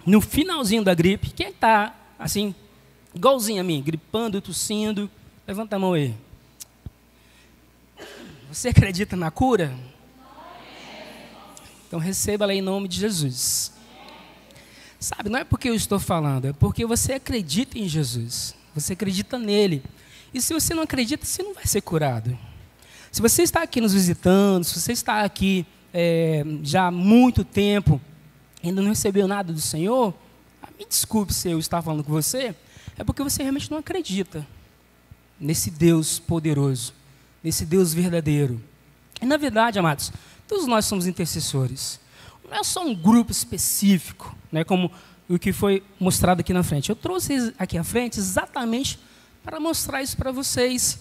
no finalzinho da gripe. Quem está, assim, igualzinho a mim, gripando, tossindo? Levanta a mão aí. Você acredita na cura? Então receba ela em nome de Jesus. Sabe, não é porque eu estou falando, é porque você acredita em Jesus. Você acredita nele. E se você não acredita, você não vai ser curado. Se você está aqui nos visitando, se você está aqui já há muito tempo, ainda não recebeu nada do Senhor, me desculpe se eu estar falando com você, é porque você realmente não acredita nesse Deus poderoso, nesse Deus verdadeiro. E na verdade, amados, todos nós somos intercessores. Não é só um grupo específico, né, como o que foi mostrado aqui na frente. Eu trouxe aqui à frente exatamente para mostrar isso para vocês,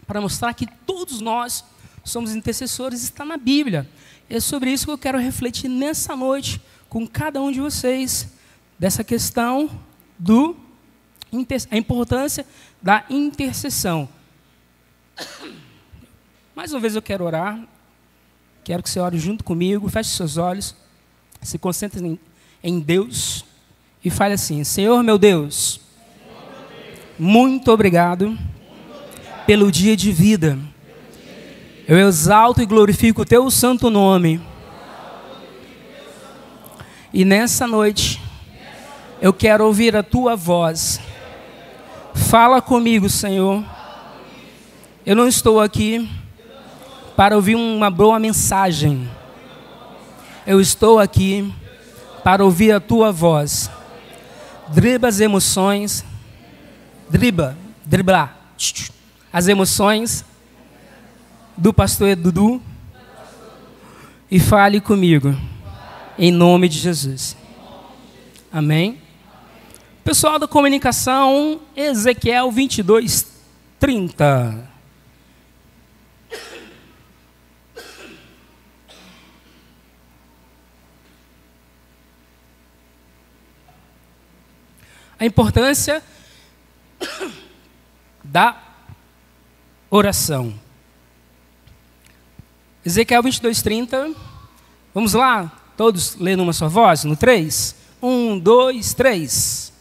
para mostrar que todos nós somos intercessores, está na Bíblia. É sobre isso que eu quero refletir nessa noite com cada um de vocês, dessa questão a importância da intercessão. Mais uma vez eu quero orar, quero que você ore junto comigo, feche seus olhos, se concentre em Deus e fale assim: Senhor meu Deus, muito obrigado pelo dia de vida. Eu exalto e glorifico o teu santo nome. E nessa noite, eu quero ouvir a tua voz. Fala comigo, Senhor. Eu não estou aqui para ouvir uma boa mensagem. Eu estou aqui para ouvir a tua voz. Dribla as emoções. Driblar as emoções do pastor Dudu e fale comigo, em nome de Jesus. Amém? Pessoal da comunicação, Ezequiel 22:30. A importância da oração. Ezequiel 22:30. Vamos lá, todos lendo uma só voz, no 3. 1, 2, 3.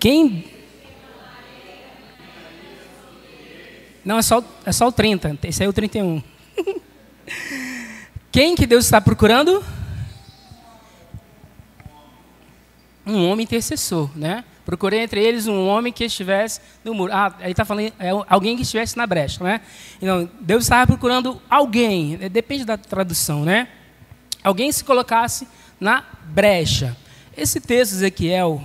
Quem? Não, é só o 30. Esse aí é o 31. Quem que Deus está procurando? Um homem intercessor, né? Procurei entre eles um homem que estivesse no muro. Aí está falando alguém que estivesse na brecha, né? Então, Deus estava procurando alguém, depende da tradução, né? Alguém se colocasse na brecha. Esse texto, Ezequiel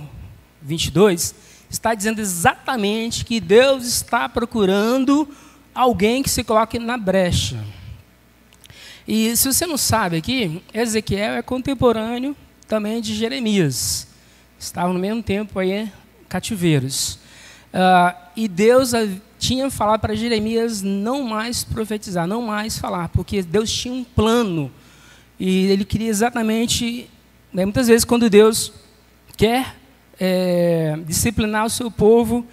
22, está dizendo exatamente que Deus está procurando alguém que se coloque na brecha. E se você não sabe aqui, Ezequiel é contemporâneo também de Jeremias. Estavam no mesmo tempo aí, cativeiros. E Deus tinha falado para Jeremias não mais profetizar, não mais falar, porque Deus tinha um plano. E ele queria exatamente, né, muitas vezes quando Deus quer disciplinar o seu povo,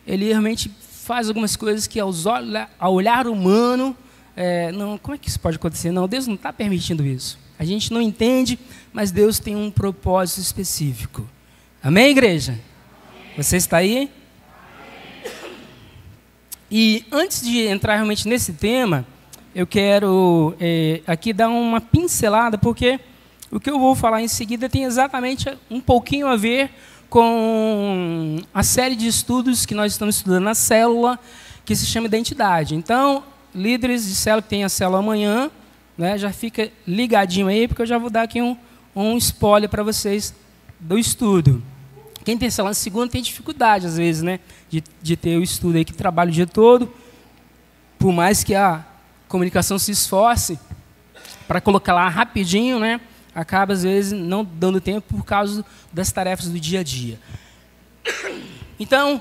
ele realmente faz algumas coisas que ao olhar humano, não, como é que isso pode acontecer? Não, Deus não está permitindo isso. A gente não entende, mas Deus tem um propósito específico. Amém, igreja? Amém. Você está aí? Amém. E antes de entrar realmente nesse tema, eu quero aqui dar uma pincelada, porque o que eu vou falar em seguida tem exatamente um pouquinho a ver com a série de estudos que nós estamos estudando na célula, que se chama Identidade. Então, líderes de célula que tem a célula amanhã, né, já fica ligadinho aí, porque eu já vou dar aqui um spoiler para vocês do estudo. Quem tem célula na segunda tem dificuldade, às vezes, né, de ter o estudo aí que trabalha o dia todo, por mais que a comunicação se esforce para colocar lá rapidinho, né, acaba, às vezes, não dando tempo por causa das tarefas do dia a dia. Então,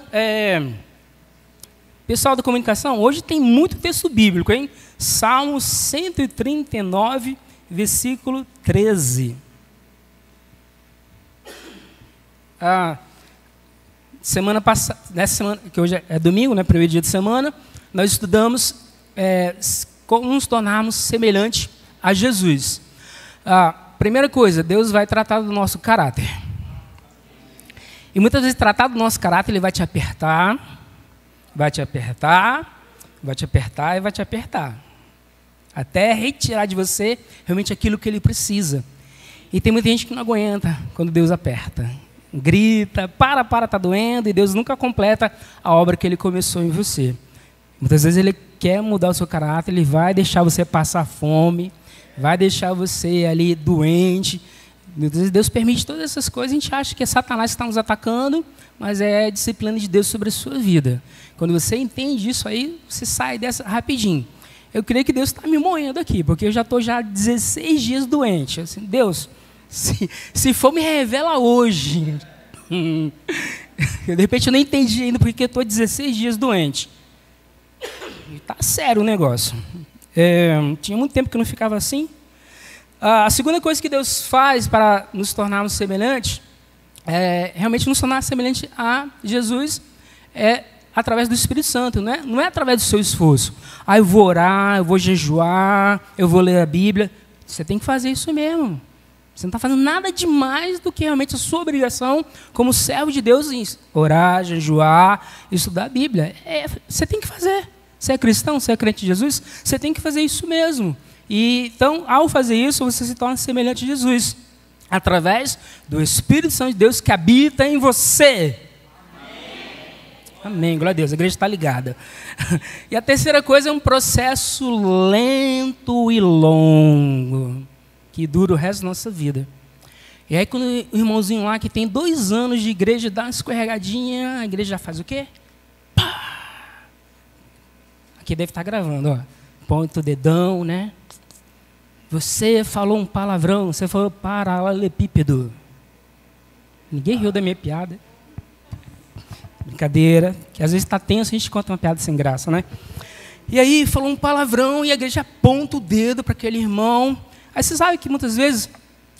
pessoal da comunicação, hoje tem muito texto bíblico, hein? Salmos 139 versículo 13. Semana passada, nessa semana, que hoje é domingo, né, primeiro dia de semana, nós estudamos como nos tornarmos semelhantes a Jesus. Primeira coisa, Deus vai tratar do nosso caráter. E muitas vezes tratar do nosso caráter, Ele vai te apertar, vai te apertar, vai te apertar e vai te apertar. Até retirar de você realmente aquilo que Ele precisa. E tem muita gente que não aguenta quando Deus aperta. Grita, tá doendo, e Deus nunca completa a obra que Ele começou em você. Muitas vezes Ele quer mudar o seu caráter, Ele vai deixar você passar fome, vai deixar você ali doente. Muitas vezes Deus permite todas essas coisas, a gente acha que é Satanás que está nos atacando, mas é a disciplina de Deus sobre a sua vida. Quando você entende isso aí, você sai dessa rapidinho. Eu creio que Deus está me moendo aqui, porque eu já estou 16 dias doente. Assim, Deus, se for, me revela hoje. De repente eu não entendi ainda porque eu estou 16 dias doente. Está sério o negócio. Tinha muito tempo que eu não ficava assim. A segunda coisa que Deus faz para nos tornarmos semelhantes, realmente nos tornar semelhante a Jesus, através do Espírito Santo, não é através do seu esforço. Eu vou orar, eu vou jejuar, eu vou ler a Bíblia. Você tem que fazer isso mesmo. Você não está fazendo nada demais do que realmente a sua obrigação como servo de Deus em orar, jejuar, estudar a Bíblia. Você tem que fazer. Você é cristão, você é crente em Jesus, você tem que fazer isso mesmo. E, então, ao fazer isso, você se torna semelhante a Jesus, através do Espírito Santo de Deus que habita em você. Amém, glória a Deus, a igreja está ligada. E a terceira coisa é um processo lento e longo, que dura o resto da nossa vida. E aí quando o irmãozinho lá que tem 2 anos de igreja dá uma escorregadinha, a igreja já faz o quê? Pá! Aqui deve estar gravando, ó. Põe o dedão, né? Você falou um palavrão, você falou paralelepípedo. Ninguém riu da minha piada. Brincadeira, que às vezes está tenso, a gente conta uma piada sem graça, né? E aí falou um palavrão e a igreja aponta o dedo para aquele irmão. Aí você sabe que muitas vezes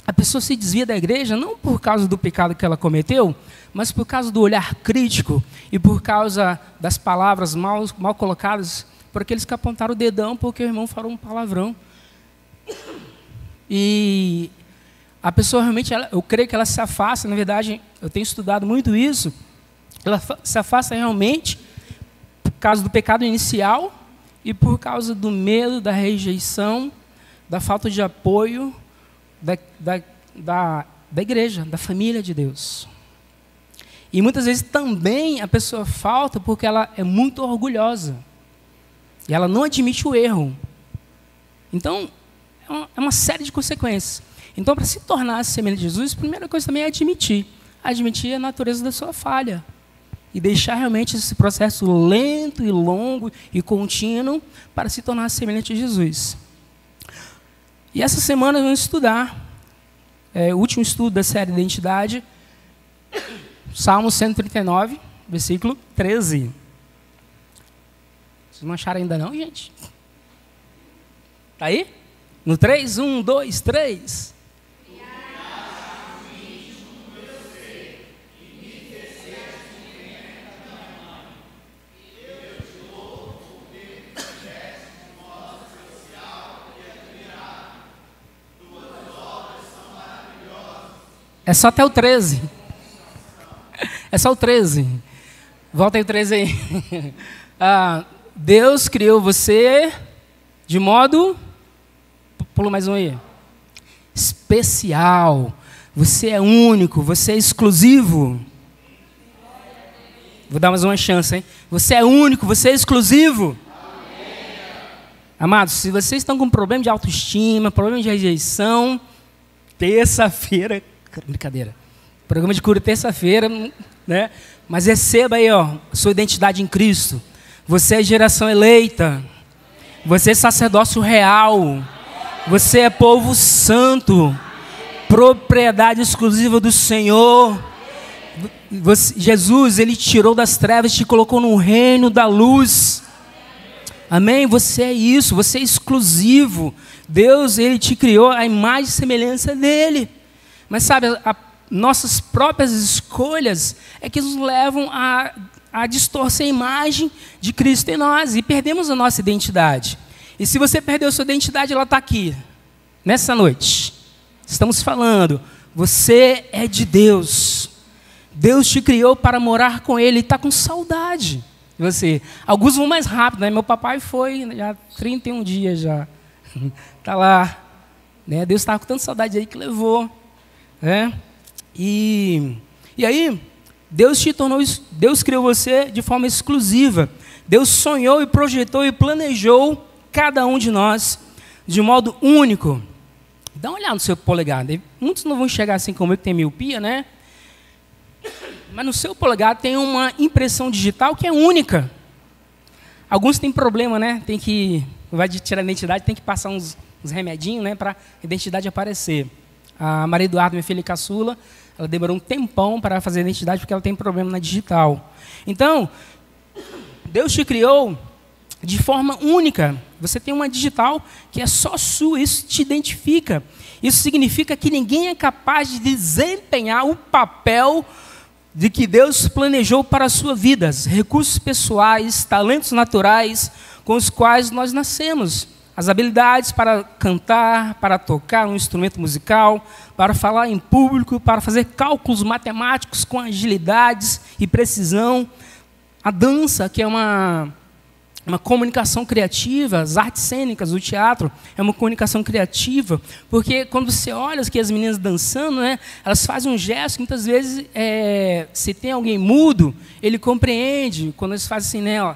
a pessoa se desvia da igreja, não por causa do pecado que ela cometeu, mas por causa do olhar crítico e por causa das palavras mal colocadas por aqueles que apontaram o dedão porque o irmão falou um palavrão. E a pessoa realmente, eu creio que ela se afasta, na verdade, eu tenho estudado muito isso, ela se afasta realmente por causa do pecado inicial e por causa do medo, da rejeição, da falta de apoio da igreja, da família de Deus. E muitas vezes também a pessoa falta porque ela é muito orgulhosa. E ela não admite o erro. Então, é uma série de consequências. Então, para se tornar semelhante a Jesus, a primeira coisa também é admitir. Admitir a natureza da sua falha. E deixar realmente esse processo lento e longo e contínuo para se tornar semelhante a Jesus. E essa semana vamos estudar o último estudo da série Identidade, Salmo 139, versículo 13. Vocês não acharam ainda não, gente? Está aí? No 3, 1, 2, 3. É só até o 13. É só o 13. Volta aí o 13 aí. Deus criou você de modo... Pula mais um aí. Especial. Você é único, você é exclusivo. Vou dar mais uma chance, hein? Você é único, você é exclusivo. Amados, se vocês estão com problema de autoestima, problema de rejeição, terça-feira... Brincadeira. Programa de cura terça-feira, né? Mas receba aí, ó, sua identidade em Cristo. Você é geração eleita. Você é sacerdócio real. Você é povo santo. Propriedade exclusiva do Senhor. Jesus, Ele tirou das trevas e te colocou no reino da luz. Amém? Você é isso, você é exclusivo. Deus, Ele te criou a imagem e semelhança dEle. Mas sabe, nossas próprias escolhas é que nos levam a distorcer a imagem de Cristo em nós. E perdemos a nossa identidade. E se você perdeu a sua identidade, ela está aqui. Nessa noite. Estamos falando, você é de Deus. Deus te criou para morar com Ele. Está com saudade de você. Alguns vão mais rápido, né? Meu papai foi já 31 dias já. Está lá. Né? Deus estava com tanta saudade aí que levou. Né? E aí, Deus criou você de forma exclusiva. Deus sonhou e projetou e planejou cada um de nós de modo único. Dá uma olhada no seu polegar. Muitos não vão enxergar assim como eu, que tem miopia, né? Mas no seu polegar tem uma impressão digital que é única. Alguns têm problema, né? Vai tirar a identidade, tem que passar uns remedinhos, né? Para a identidade aparecer. A Maria Eduarda, minha filha caçula, ela demorou um tempão para fazer a identidade porque ela tem problema na digital. Então, Deus te criou de forma única. Você tem uma digital que é só sua, isso te identifica. Isso significa que ninguém é capaz de desempenhar o papel de que Deus planejou para a sua vida. Recursos pessoais, talentos naturais com os quais nós nascemos. As habilidades para cantar, para tocar um instrumento musical, para falar em público, para fazer cálculos matemáticos com agilidades e precisão. A dança, que é uma comunicação criativa, as artes cênicas, o teatro, é uma comunicação criativa, porque quando você olha aqui as meninas dançando, né, elas fazem um gesto que muitas vezes, se tem alguém mudo, ele compreende, quando eles fazem assim, né, ó,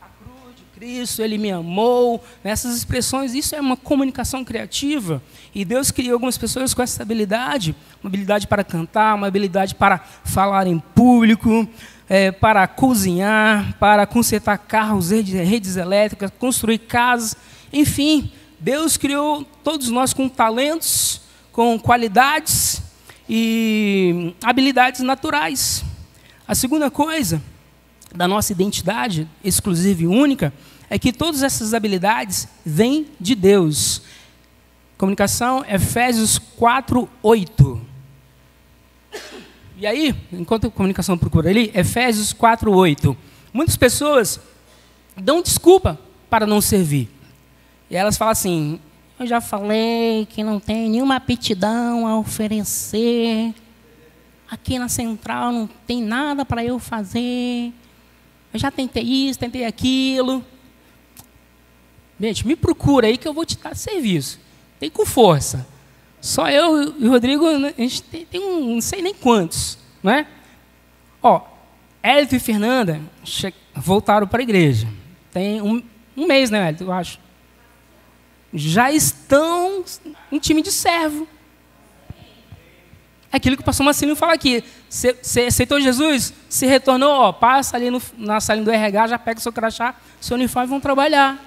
a cruz de Cristo, Ele me amou, essas expressões, isso é uma comunicação criativa, e Deus criou algumas pessoas com essa habilidade, uma habilidade para cantar, uma habilidade para falar em público, para cozinhar, para consertar carros, redes elétricas, construir casas, enfim, Deus criou todos nós com talentos, com qualidades e habilidades naturais. A segunda coisa da nossa identidade exclusiva e única é que todas essas habilidades vêm de Deus. Comunicação, Efésios 4:8. E aí, enquanto a comunicação procura ali, Efésios 4:8. Muitas pessoas dão desculpa para não servir. E elas falam assim, eu já falei que não tem nenhuma aptidão a oferecer. Aqui na central não tem nada para eu fazer. Eu já tentei isso, tentei aquilo. Gente, me procura aí que eu vou te dar serviço. Tem com força. Só eu e o Rodrigo, a gente tem não sei nem quantos, não é? Ó, Hélio e Fernanda voltaram para a igreja. Tem um mês, né, Hélio, eu acho. Já estão um time de servo. É aquilo que o pastor Marcinho fala aqui. Você aceitou Jesus? Se retornou, ó, passa ali na salinha do RH, já pega o seu crachá, seu uniforme e vão trabalhar.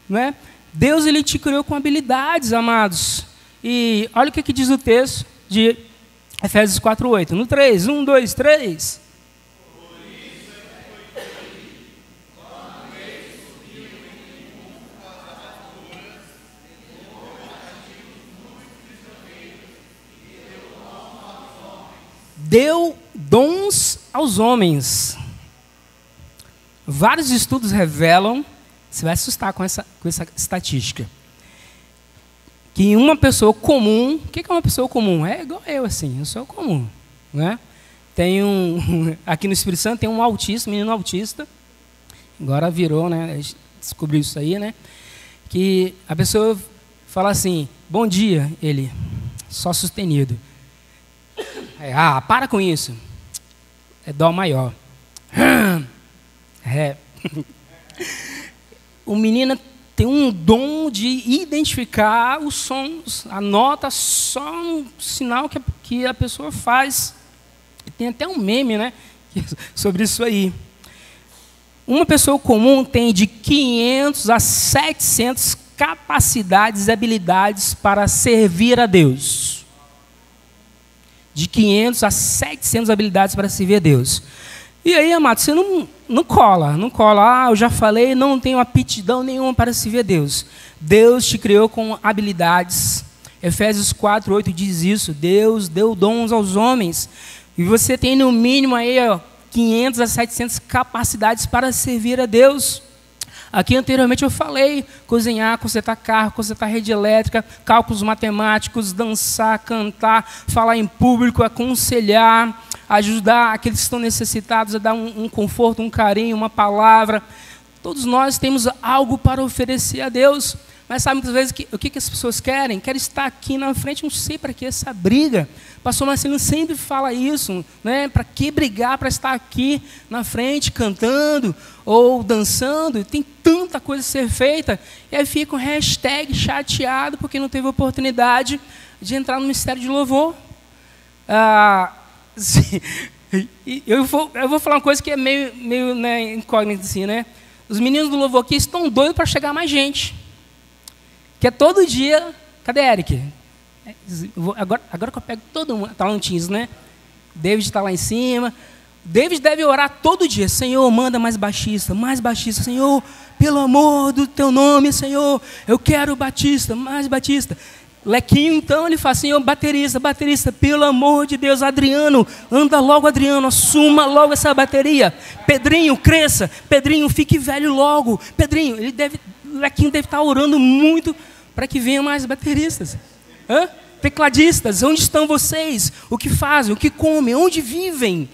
Não é? Deus, Ele te criou com habilidades, amados. E olha o que diz o texto de Efésios 4:8. No 3, 1, 2, 3. Deu dons aos homens. Vários estudos revelam, você vai assustar com essa estatística, que uma pessoa comum, o que é uma pessoa comum? É igual eu, assim, eu sou comum, né? Tem aqui no Espírito Santo tem um autista, menino autista, agora virou, né? A gente descobriu isso aí, né? Que a pessoa fala assim, bom dia, ele, só sustenido. Para com isso. É dó maior. O menino tem um dom de identificar os sons, a nota, só um sinal que a pessoa faz. Tem até um meme, né, sobre isso aí. Uma pessoa comum tem de 500 a 700 capacidades e habilidades para servir a Deus. De 500 a 700 habilidades para servir a Deus. E aí, amado, você não cola. Ah, eu já falei, não tenho aptidão nenhuma para servir a Deus. Deus te criou com habilidades. Efésios 4:8 diz isso. Deus deu dons aos homens. E você tem no mínimo aí 500 a 700 capacidades para servir a Deus. Aqui anteriormente eu falei, cozinhar, consertar carro, consertar rede elétrica, cálculos matemáticos, dançar, cantar, falar em público, aconselhar, ajudar aqueles que estão necessitados, a dar um conforto, um carinho, uma palavra. Todos nós temos algo para oferecer a Deus. Mas sabe muitas vezes o que as pessoas querem? Querem estar aqui na frente, não sei para que essa briga. O pastor Marcelino sempre fala isso, né? Para que brigar para estar aqui na frente, cantando ou dançando? Tem tanta coisa a ser feita. E aí fica um hashtag chateado porque não teve oportunidade de entrar no ministério de louvor. Eu vou falar uma coisa que é meio né, incógnita assim, né? Os meninos do louvor aqui estão doidos para chegar mais gente. Que é todo dia... Cadê Eric? Agora que eu pego todo mundo, talentinhos, né? David está lá em cima. David deve orar todo dia. Senhor, manda mais baixista. Senhor, pelo amor do teu nome, Senhor, eu quero batista, mais batista. Lequinho, então, ele fala, Senhor, baterista, pelo amor de Deus, Adriano, anda logo, Adriano, assuma logo essa bateria. Pedrinho, cresça. Pedrinho, fique velho logo. Pedrinho, Lequinho deve estar orando muito para que venham mais bateristas. Tecladistas, onde estão vocês? O que fazem? O que comem? Onde vivem?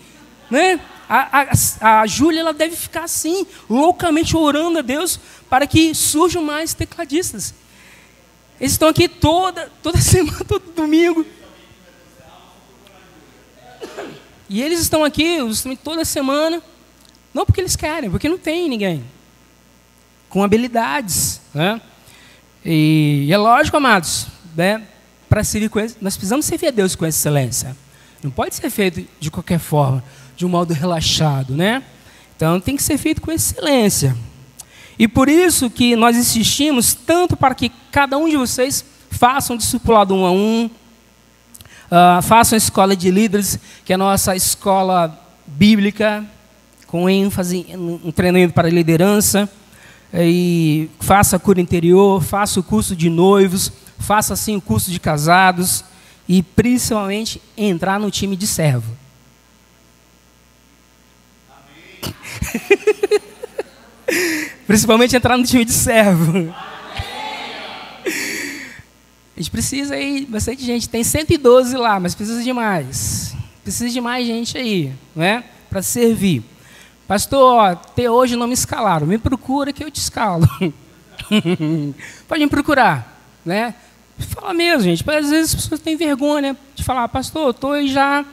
Né? A Júlia ela deve ficar assim, loucamente orando a Deus para que surjam mais tecladistas. Eles estão aqui toda semana, todo domingo. E eles estão aqui toda semana, não porque eles querem, porque não tem ninguém com habilidades, né? E é lógico, amados, né? Para servir com eles, nós precisamos servir a Deus com excelência. Não pode ser feito de qualquer forma, de um modo relaxado, né? Então tem que ser feito com excelência. E por isso que nós insistimos tanto para que cada um de vocês façam um discipulado 1 a 1, façam a escola de líderes, que é a nossa escola bíblica, com ênfase em treinamento para liderança, e faça a cura interior, faça o curso de noivos, faça assim o curso de casados, e principalmente entrar no time de servo. Amém. Principalmente entrar no time de servo. A gente precisa aí, bastante gente. Tem 112 lá, mas precisa de mais. Precisa de mais gente aí, né? Para servir. Pastor, até hoje não me escalaram. Me procura que eu te escalo. Pode me procurar, né? Fala mesmo, gente. Às vezes as pessoas têm vergonha de falar, pastor, eu estou aí já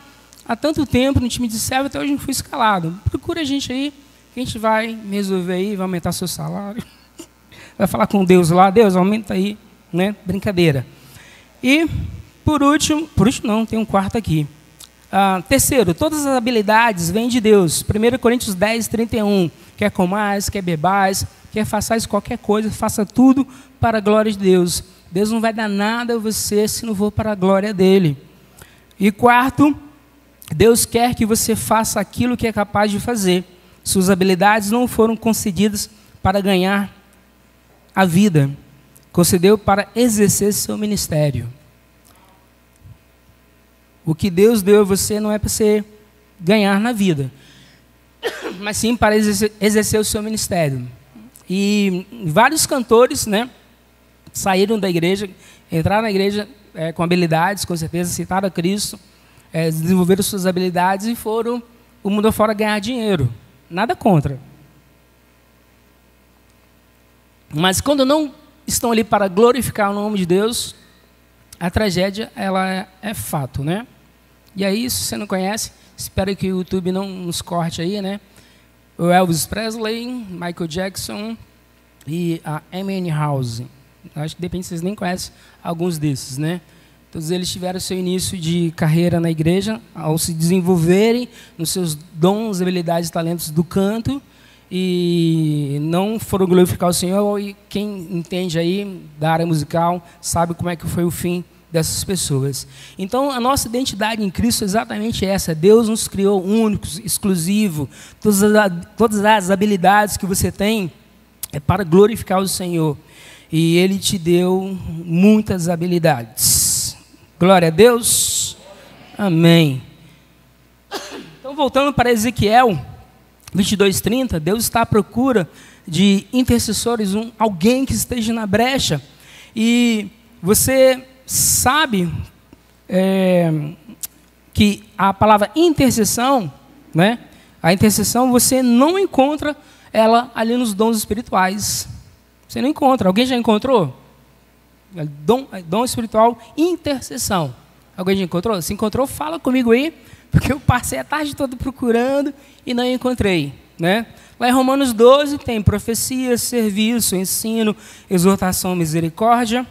há tanto tempo no time de servo, até hoje não fui escalado. Procura a gente aí, que a gente vai resolver aí, vai aumentar seu salário. Vai falar com Deus lá, Deus, aumenta aí, né? Brincadeira. E, por último não, tem um quarto aqui. Terceiro, todas as habilidades vêm de Deus. 1 Coríntios 10, 31. Quer comais, quer bebais, quer façais qualquer coisa, faça tudo para a glória de Deus. Deus não vai dar nada a você se não for para a glória dele. E quarto, Deus quer que você faça aquilo que é capaz de fazer. Suas habilidades não foram concedidas para ganhar a vida. Concedeu para exercer seu ministério. O que Deus deu a você não é para você ganhar na vida, mas sim para exercer o seu ministério. E vários cantores, né, saíram da igreja, entraram na igreja com habilidades, com certeza, citaram a Cristo, desenvolveram suas habilidades e foram o mundo afora ganhar dinheiro. Nada contra. Mas quando não estão ali para glorificar o nome de Deus, a tragédia ela é fato, né? E aí, se você não conhece, espero que o YouTube não nos corte aí, né? O Elvis Presley, Michael Jackson e a Amy House. Acho que de repente vocês nem conhecem alguns desses, né? Todos eles tiveram seu início de carreira na igreja, ao se desenvolverem nos seus dons, habilidades e talentos do canto, e não foram glorificar o Senhor. E quem entende aí da área musical sabe como é que foi o fim dessas pessoas. Então, a nossa identidade em Cristo é exatamente essa. Deus nos criou únicos, exclusivo. Todas as habilidades que você tem é para glorificar o Senhor. E Ele te deu muitas habilidades. Glória a Deus. Amém. Então, voltando para Ezequiel 22:30, Deus está à procura de intercessores, alguém que esteja na brecha. E você sabe que a palavra intercessão, né? A intercessão você não encontra ela ali nos dons espirituais. Você não encontra. Alguém já encontrou? Dom espiritual, intercessão. Alguém já encontrou? Se encontrou, fala comigo aí, porque eu passei a tarde toda procurando e não encontrei, né? Lá em Romanos 12 tem profecia, serviço, ensino, exortação, misericórdia.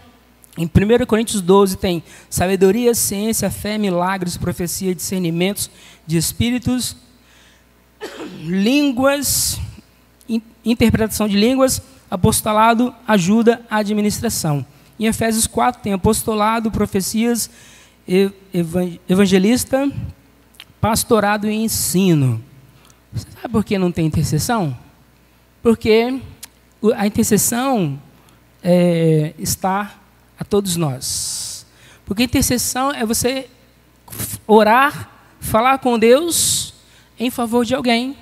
Em 1 Coríntios 12 tem sabedoria, ciência, fé, milagres, profecia, discernimentos de espíritos, línguas, interpretação de línguas, apostolado, ajuda, administração. Em Efésios 4 tem apostolado, profecias, evangelista, pastorado e ensino. Você sabe por que não tem intercessão? Porque a intercessão está a todos nós. Porque intercessão é você orar, falar com Deus em favor de alguém.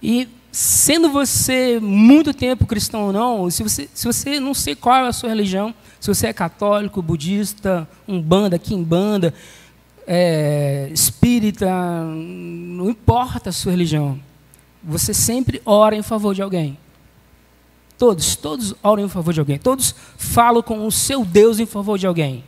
E sendo você muito tempo cristão ou não, se você não sei qual é a sua religião, se você é católico, budista, umbanda, quimbanda, espírita, não importa a sua religião, você sempre ora em favor de alguém. Todos oram em favor de alguém. Todos falam com o seu Deus em favor de alguém.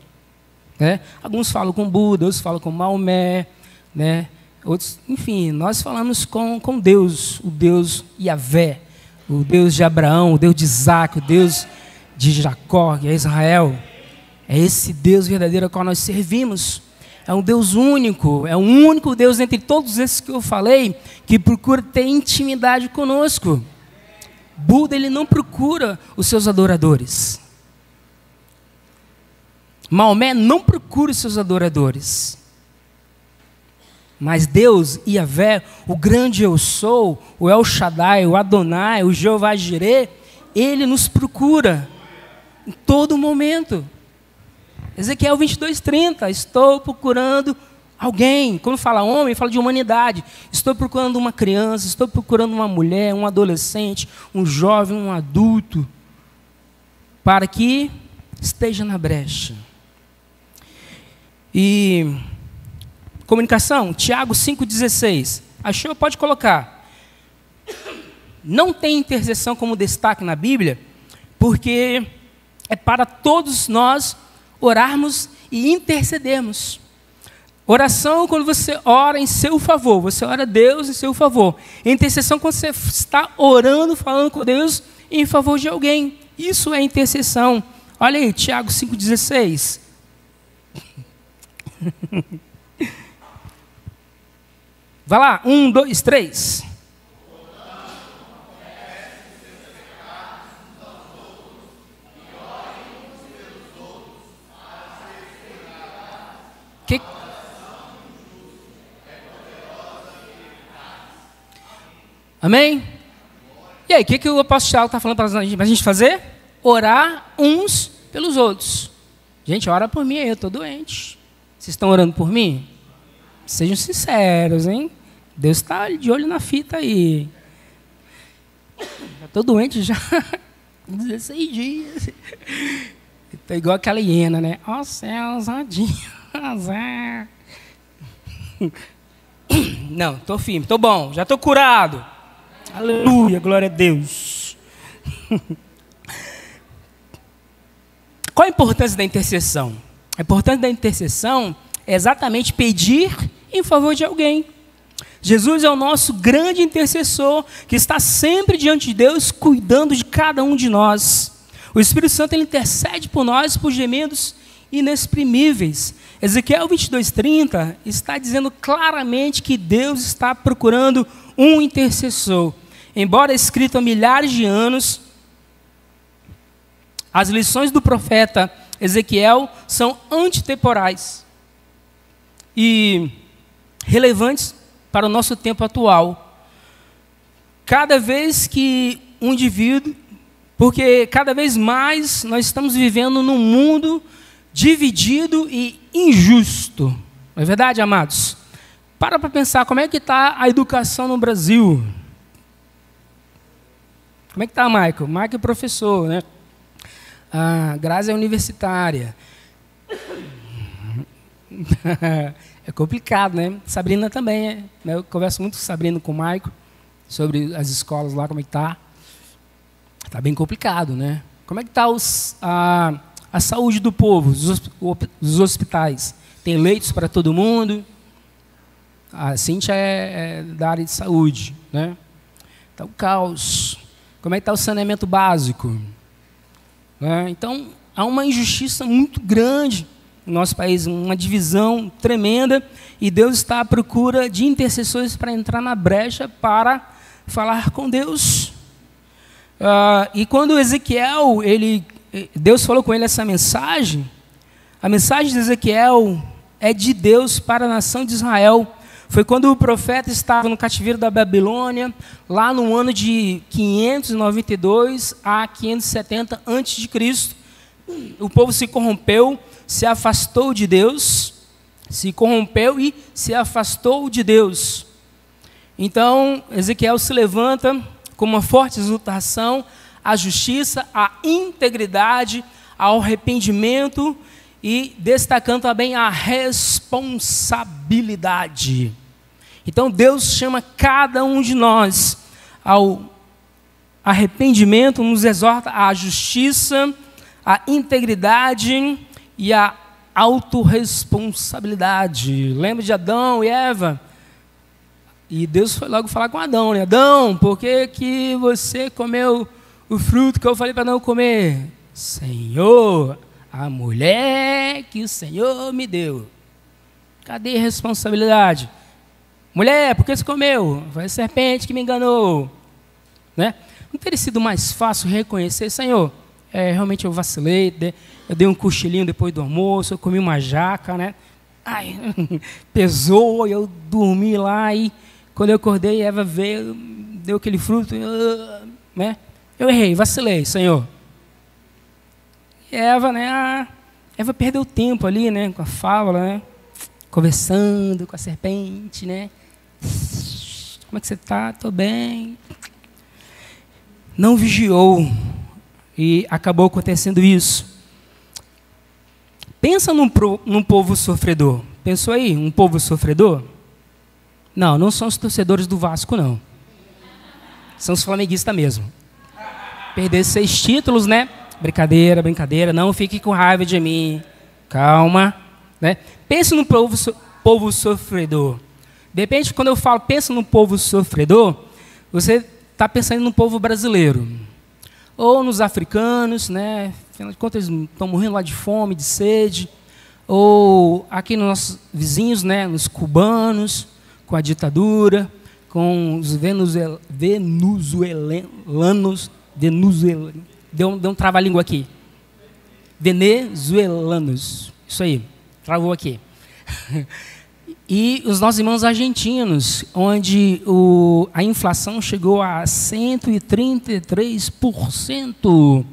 Né? Alguns falam com Buda, outros falam com Maomé, né? Outros, enfim, nós falamos com Deus, o Deus Yahvé, o Deus de Abraão, o Deus de Isaac, o Deus de Jacó, que é Israel. É esse Deus verdadeiro ao qual nós servimos. É um Deus único, é um único Deus entre todos esses que eu falei, que procura ter intimidade conosco. Buda, ele não procura os seus adoradores. Maomé não procura os seus adoradores. Mas Deus, Yahvé, o grande eu sou, o El Shaddai, o Adonai, o Jeová Jireh, ele nos procura em todo momento. Ezequiel 22:30, estou procurando alguém. Quando fala homem, fala de humanidade. Estou procurando uma criança, estou procurando uma mulher, um adolescente, um jovem, um adulto, para que esteja na brecha. E comunicação, Tiago 5,16. Achou? Pode colocar. Não tem intercessão como destaque na Bíblia, porque é para todos nós orarmos e intercedermos. Oração, quando você ora em seu favor, você ora a Deus em seu favor. Intercessão, quando você está orando, falando com Deus em favor de alguém. Isso é intercessão. Olha aí, Tiago 5,16. Vai lá, 1, 2, 3. Que... Amém? E aí, o que o apóstolo Tiago está falando para a gente fazer? Orar uns pelos outros. Gente, ora por mim aí, eu estou doente. Vocês estão orando por mim? Sejam sinceros, hein? Deus está de olho na fita aí. Estou doente já 16 dias. Estou igual aquela hiena, né? Ó céus, não, estou firme, estou bom, já estou curado. Aleluia, glória a Deus. Qual a importância da intercessão? A importância da intercessão é exatamente pedir em favor de alguém. Jesus é o nosso grande intercessor, que está sempre diante de Deus, cuidando de cada um de nós. O Espírito Santo, ele intercede por nós, por gemidos inexprimíveis. Ezequiel 22:30 está dizendo claramente que Deus está procurando um intercessor. Embora escrito há milhares de anos, as lições do profeta Ezequiel são antitemporais e relevantes para o nosso tempo atual. Cada vez que um indivíduo, porque cada vez mais nós estamos vivendo num mundo dividido e injusto. Não é verdade, amados? Para pensar, como é que está a educação no Brasil? Como é que está, Michael? Michael é professor, né? A Grazi é universitária. É complicado, né? Sabrina também, né? Eu converso muito com Sabrina, com o Michael, sobre as escolas lá, como é que está. Está bem complicado, né? Como é que está a saúde do povo, os hospitais? Tem leitos para todo mundo? A Cíntia é da área de saúde, né? Está o caos. Como é que está o saneamento básico? Então, há uma injustiça muito grande no nosso país, uma divisão tremenda, e Deus está à procura de intercessores para entrar na brecha para falar com Deus. E quando Ezequiel, Deus falou com ele essa mensagem, a mensagem de Ezequiel é de Deus para a nação de Israel. Foi quando o profeta estava no cativeiro da Babilônia, lá no ano de 592 a 570 a.C. O povo se corrompeu, se afastou de Deus, se corrompeu e se afastou de Deus. Então, Ezequiel se levanta com uma forte exultação à justiça, à integridade, ao arrependimento e destacando também a responsabilidade. Então Deus chama cada um de nós ao arrependimento, nos exorta à justiça, à integridade e à autorresponsabilidade. Lembra de Adão e Eva? E Deus foi logo falar com Adão, né? Adão, por que você comeu o fruto que eu falei para não comer? Senhor, a mulher que o Senhor me deu. Cadê a responsabilidade? Mulher, por que você comeu? Foi a serpente que me enganou. Né? Não teria sido mais fácil reconhecer, Senhor, realmente eu vacilei, eu dei um cochilinho depois do almoço, eu comi uma jaca, né? Ai, pesou, eu dormi lá e quando eu acordei, Eva veio, deu aquele fruto, né? Eu errei, vacilei, Senhor. E Eva, né? Eva perdeu tempo ali, né? Com a fábula, né? Conversando com a serpente, né? Como é que você está? Estou bem. Não vigiou e acabou acontecendo isso. Pensa num povo sofredor. Pensou aí, um povo sofredor? Não são os torcedores do Vasco, não. São os flamenguistas mesmo. Perder 6 títulos, né? Brincadeira, brincadeira. Não fique com raiva de mim. Calma. Né? Pense num povo sofredor. De repente, quando eu falo pensa num povo sofredor, você está pensando no povo brasileiro. Ou nos africanos, né? Afinal de contas, eles estão morrendo lá de fome, de sede. Ou aqui nos nossos vizinhos, né? Nos cubanos, com a ditadura, com os venezuelanos. Deu um trava-língua aqui. Venezuelanos. Isso aí, travou aqui. E os nossos irmãos argentinos, onde a inflação chegou a 133%.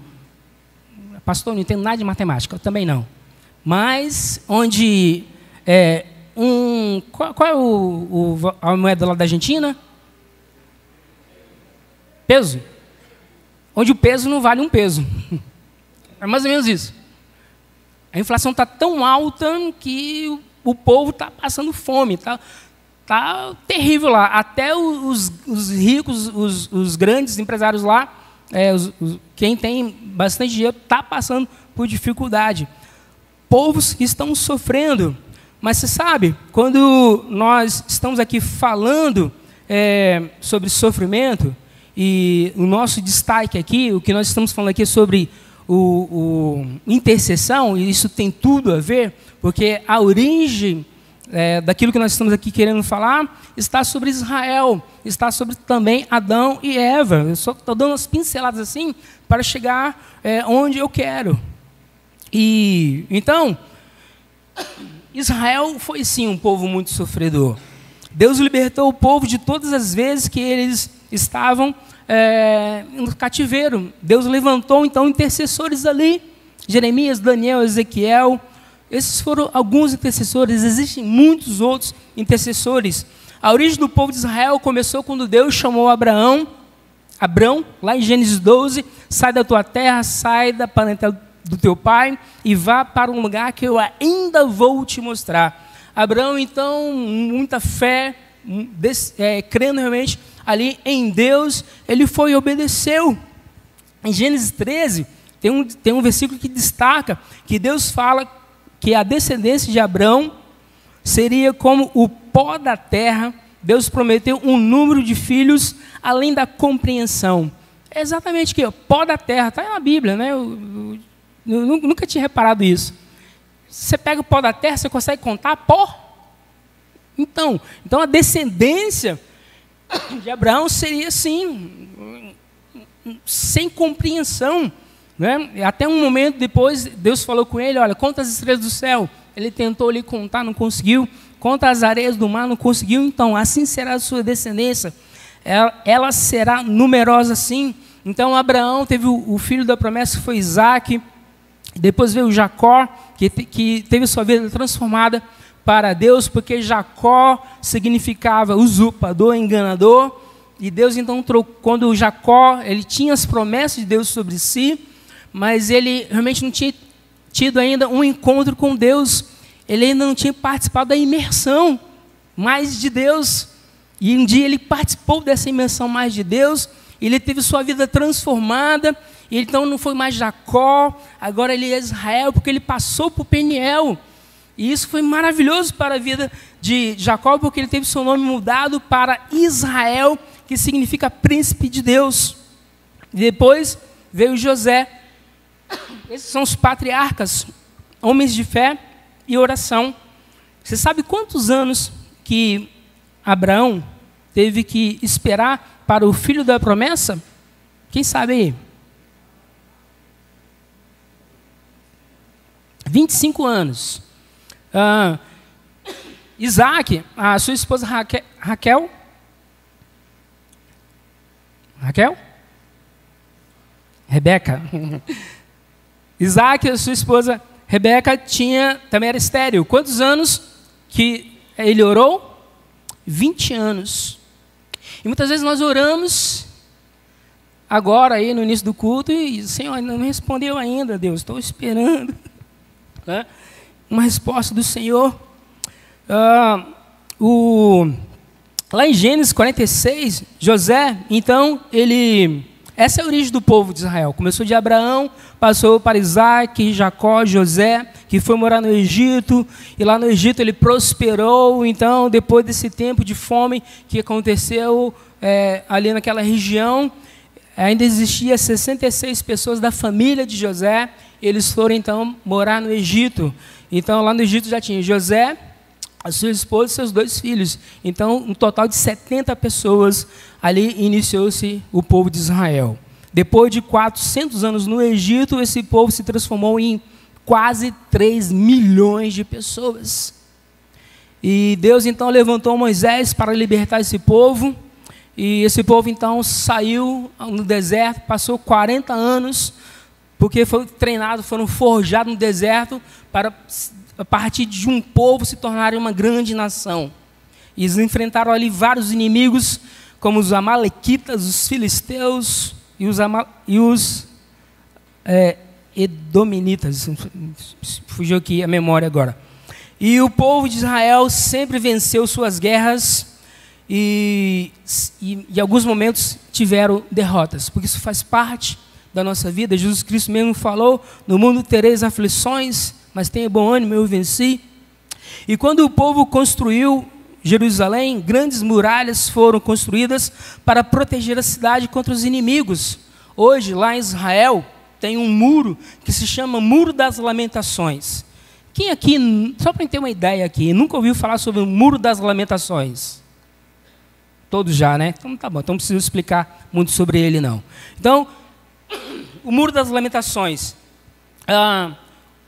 Pastor, não entendo nada de matemática, eu também não. Mas onde qual é a moeda lá da Argentina? Peso. Onde o peso não vale um peso. É mais ou menos isso. A inflação está tão alta que o povo está passando fome, está terrível lá. Até os ricos, os grandes empresários lá, quem tem bastante dinheiro, está passando por dificuldade. Povos que estão sofrendo. Mas você sabe, quando nós estamos aqui falando sobre sofrimento, e o nosso destaque aqui, o que nós estamos falando aqui é sobre intercessão, e isso tem tudo a ver, porque a origem daquilo que nós estamos aqui querendo falar está sobre Israel, está sobre também Adão e Eva. Eu só estou dando umas pinceladas assim para chegar onde eu quero. E então, Israel foi sim um povo muito sofredor. Deus libertou o povo de todas as vezes que eles estavam no cativeiro. Deus levantou então intercessores ali, Jeremias, Daniel, Ezequiel. Esses foram alguns intercessores, existem muitos outros intercessores. A origem do povo de Israel começou quando Deus chamou Abrão, lá em Gênesis 12, sai da tua terra, sai da parentela do teu pai e vá para um lugar que eu ainda vou te mostrar. Abraão, então, muita fé, crendo realmente ali em Deus, ele foi e obedeceu. Em Gênesis 13, tem um versículo que destaca que Deus fala que a descendência de Abraão seria como o pó da terra. Deus prometeu um número de filhos além da compreensão. É exatamente o pó da terra, está na Bíblia, né? Eu nunca tinha reparado isso. Você pega o pó da terra, você consegue contar pó? Então a descendência de Abraão seria assim, sem compreensão, né? Até um momento depois, Deus falou com ele, olha, conta as estrelas do céu. Ele tentou ali contar, não conseguiu. Conta as areias do mar, não conseguiu. Então, assim será a sua descendência. Ela será numerosa assim. Então, Abraão teve o filho da promessa, que foi Isaque. Depois veio Jacó, que teve sua vida transformada para Deus, porque Jacó significava usurpador, enganador. E Deus, então, quando Jacó, ele tinha as promessas de Deus sobre si, mas ele realmente não tinha tido ainda um encontro com Deus. Ele ainda não tinha participado da imersão mais de Deus. E um dia ele participou dessa imersão mais de Deus. Ele teve sua vida transformada. E então não foi mais Jacó, agora ele é Israel, porque ele passou por Peniel. E isso foi maravilhoso para a vida de Jacó, porque ele teve seu nome mudado para Israel, que significa príncipe de Deus. E depois veio José. Esses são os patriarcas, homens de fé e oração. Você sabe quantos anos que Abraão teve que esperar para o filho da promessa? Quem sabe aí? 25 anos. Isaac, a sua esposa Raquel? Rebeca. Isaac, a sua esposa Rebeca, também era estéril. Quantos anos que ele orou? 20 anos. E muitas vezes nós oramos agora aí no início do culto e Senhor, não me respondeu ainda, Deus, estou esperando uma resposta do Senhor. Lá em Gênesis 46, José, então, essa é a origem do povo de Israel. Começou de Abraão, passou para Isaque, Jacó, José, que foi morar no Egito, e lá no Egito ele prosperou. Então, depois desse tempo de fome que aconteceu ali naquela região, ainda existia 66 pessoas da família de José. Eles foram então morar no Egito. Então, lá no Egito já tinha José, a sua esposa e seus 2 filhos. Então, um total de 70 pessoas, ali iniciou-se o povo de Israel. Depois de 400 anos no Egito, esse povo se transformou em quase 3 milhões de pessoas. E Deus, então, levantou Moisés para libertar esse povo. E esse povo, então, saiu no deserto, passou 40 anos, porque foram treinados, foram forjados no deserto para, a partir de um povo, se tornarem uma grande nação. E eles enfrentaram ali vários inimigos, como os amalequitas, os filisteus e os edominitas. Fugiu aqui a memória agora. E o povo de Israel sempre venceu suas guerras e em alguns momentos tiveram derrotas, porque isso faz parte da nossa vida. Jesus Cristo mesmo falou, no mundo tereis aflições, mas tenha bom ânimo, eu venci. E quando o povo construiu Jerusalém, grandes muralhas foram construídas para proteger a cidade contra os inimigos. Hoje, lá em Israel, tem um muro que se chama Muro das Lamentações. Quem aqui, só para ter uma ideia aqui, nunca ouviu falar sobre o Muro das Lamentações? Todos já, né? Então tá bom, então não preciso explicar muito sobre ele não. Então, o Muro das Lamentações.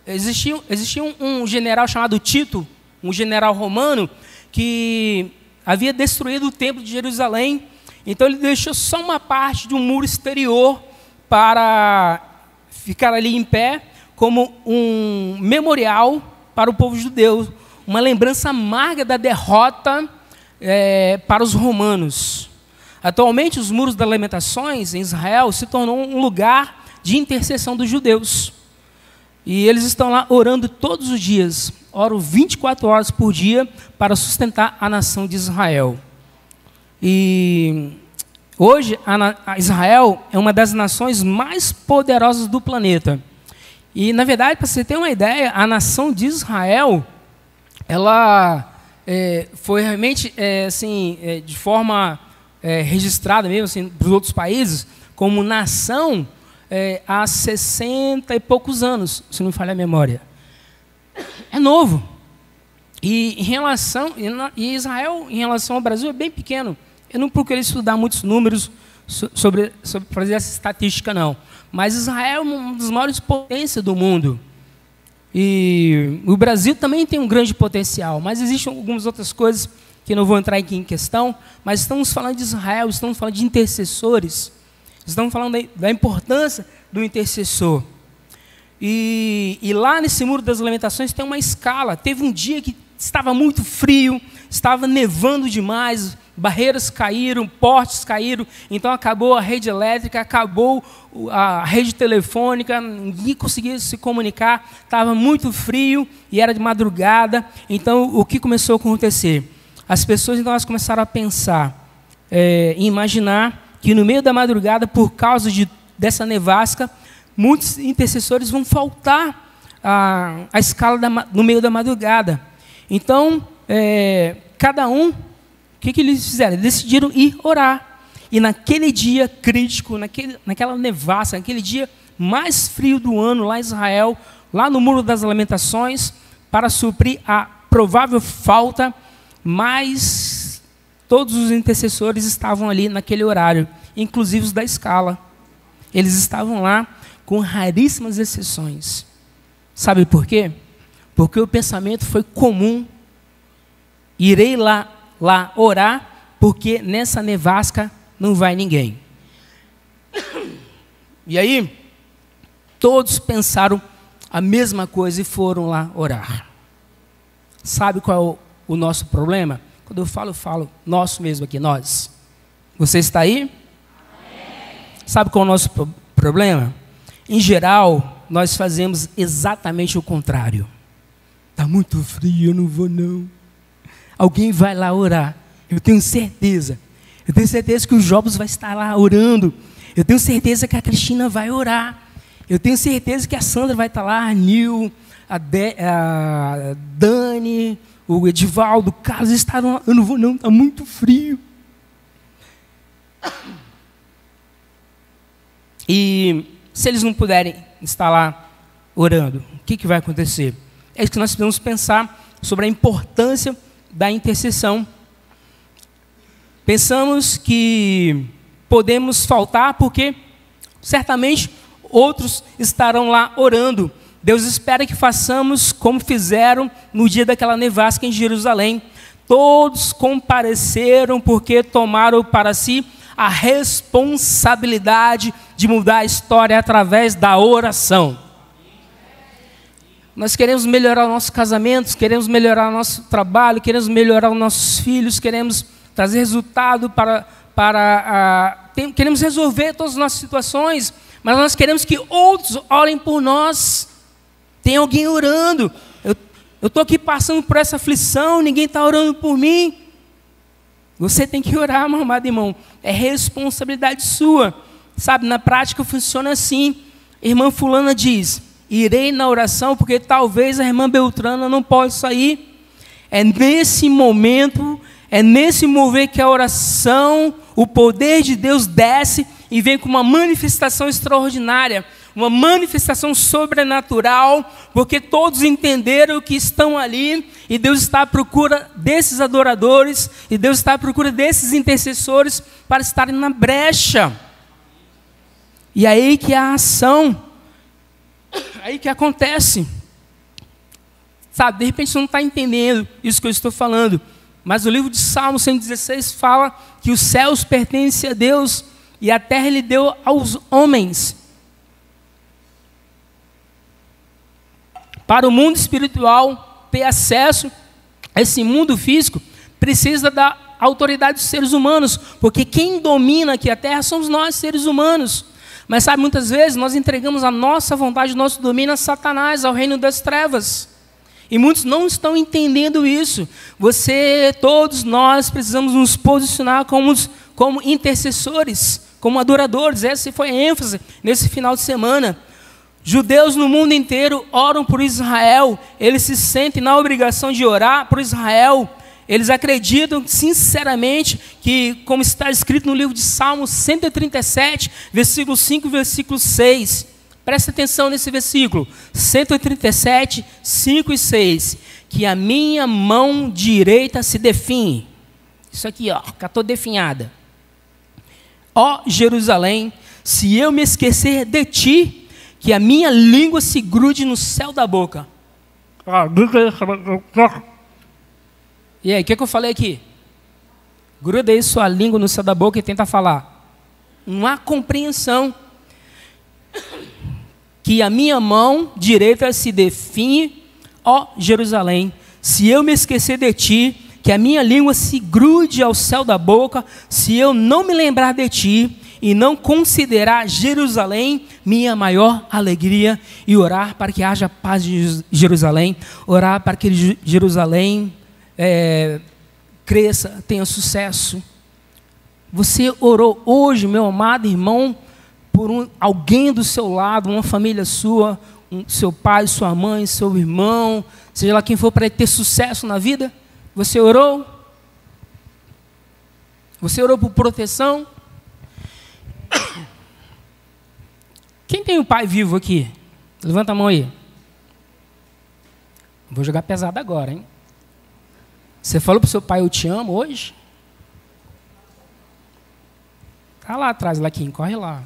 existia um general chamado Tito, um general romano, que havia destruído o templo de Jerusalém. Então ele deixou só uma parte de um muro exterior para ficar ali em pé, como um memorial para o povo judeu, uma lembrança amarga da derrota para os romanos. Atualmente, os muros das lamentações em Israel se tornou um lugar de intercessão dos judeus. E eles estão lá orando todos os dias, oram 24 horas por dia para sustentar a nação de Israel. E hoje, Israel é uma das nações mais poderosas do planeta. E, na verdade, para você ter uma ideia, a nação de Israel, ela foi realmente, de forma registrada mesmo, assim, para os outros países, como nação há 60 e poucos anos, se não me falha a memória. É novo. E Israel, em relação ao Brasil, é bem pequeno. Eu não procurei estudar muitos números sobre fazer essa estatística, não. Mas Israel é uma das maiores potências do mundo. E o Brasil também tem um grande potencial, mas existem algumas outras coisas que não vou entrar aqui em questão, mas estamos falando de Israel, estamos falando de intercessores, estamos falando da importância do intercessor. E lá nesse Muro das Lamentações tem uma escala. Teve um dia que estava muito frio, estava nevando demais, barreiras caíram, postes caíram, então acabou a rede elétrica, acabou a rede telefônica, ninguém conseguia se comunicar, estava muito frio e era de madrugada. Então o que começou a acontecer? As pessoas então elas começaram a pensar, imaginar que no meio da madrugada, por causa dessa nevasca, muitos intercessores vão faltar à escala no meio da madrugada. Então, cada um, o que eles fizeram? Eles decidiram ir orar. E naquele dia crítico, naquela nevasca, naquele dia mais frio do ano lá em Israel, lá no Muro das Lamentações, para suprir a provável falta, mas todos os intercessores estavam ali naquele horário, inclusive os da escala. Eles estavam lá com raríssimas exceções. Sabe por quê? Porque o pensamento foi comum. Irei lá orar, porque nessa nevasca não vai ninguém. E aí, todos pensaram a mesma coisa e foram lá orar. Sabe qual é o nosso problema? Quando eu falo nosso mesmo aqui, nós. Você está aí? Amém. Sabe qual é o nosso problema? Em geral, nós fazemos exatamente o contrário. Está muito frio, eu não vou não. Alguém vai lá orar. Eu tenho certeza. Eu tenho certeza que o Jobs vai estar lá orando. Eu tenho certeza que a Cristina vai orar. Eu tenho certeza que a Sandra vai estar lá, a Nil, a Dani, o Edivaldo, o Carlos estarão lá. Eu não vou não, está muito frio. E se eles não puderem estar lá orando, o que vai acontecer? É isso que nós precisamos pensar sobre a importância da intercessão. Pensamos que podemos faltar porque certamente outros estarão lá orando. Deus espera que façamos como fizeram no dia daquela nevasca em Jerusalém. Todos compareceram porque tomaram para si a responsabilidade de mudar a história através da oração. Nós queremos melhorar nossos casamentos, queremos melhorar o nosso trabalho, queremos melhorar os nossos filhos, queremos trazer resultado queremos resolver todas as nossas situações, mas nós queremos que outros orem por nós. Tem alguém orando. Eu estou aqui passando por essa aflição, ninguém está orando por mim. Você tem que orar, meu amado irmão. É responsabilidade sua. Sabe, na prática funciona assim. Irmã fulana diz, irei na oração porque talvez a irmã Beltrana não possa ir. É nesse momento, é nesse mover que a oração, o poder de Deus desce e vem com uma manifestação extraordinária, uma manifestação sobrenatural, porque todos entenderam que estão ali e Deus está à procura desses adoradores e Deus está à procura desses intercessores para estarem na brecha. E aí que a ação, aí que acontece. Sabe, de repente você não está entendendo isso que eu estou falando. Mas o livro de Salmo 116 fala que os céus pertencem a Deus e a terra Ele deu aos homens. Para o mundo espiritual ter acesso a esse mundo físico, precisa da autoridade dos seres humanos, porque quem domina aqui a terra somos nós, seres humanos. Mas sabe, muitas vezes nós entregamos a nossa vontade, o nosso domínio a Satanás, ao reino das trevas. E muitos não estão entendendo isso. Todos nós precisamos nos posicionar como intercessores, como adoradores. Essa foi a ênfase nesse final de semana. Judeus no mundo inteiro oram por Israel. Eles se sentem na obrigação de orar por Israel. Eles acreditam sinceramente que, como está escrito no livro de Salmos 137, versículo 5 e versículo 6. Presta atenção nesse versículo. 137, 5 e 6. Que a minha mão direita se define. Isso aqui, ó, que estou definhada. Ó Jerusalém, se eu me esquecer de ti, que a minha língua se grude no céu da boca. E aí, o que eu falei aqui? Gruda aí sua língua no céu da boca e tenta falar. Não há compreensão. Que a minha mão direita se define, ó Jerusalém, se eu me esquecer de ti, que a minha língua se grude ao céu da boca, se eu não me lembrar de ti, e não considerar Jerusalém minha maior alegria, e orar para que haja paz em Jerusalém, orar para que Jerusalém cresça, tenha sucesso. Você orou hoje, meu amado irmão, por alguém do seu lado, uma família sua, seu pai, sua mãe, seu irmão, seja lá quem for, para ter sucesso na vida? Você orou? Você orou por proteção? Quem tem um pai vivo aqui? Levanta a mão aí. Vou jogar pesado agora, hein? Você falou para o seu pai, eu te amo, hoje? Está lá atrás, Laquinho, corre lá.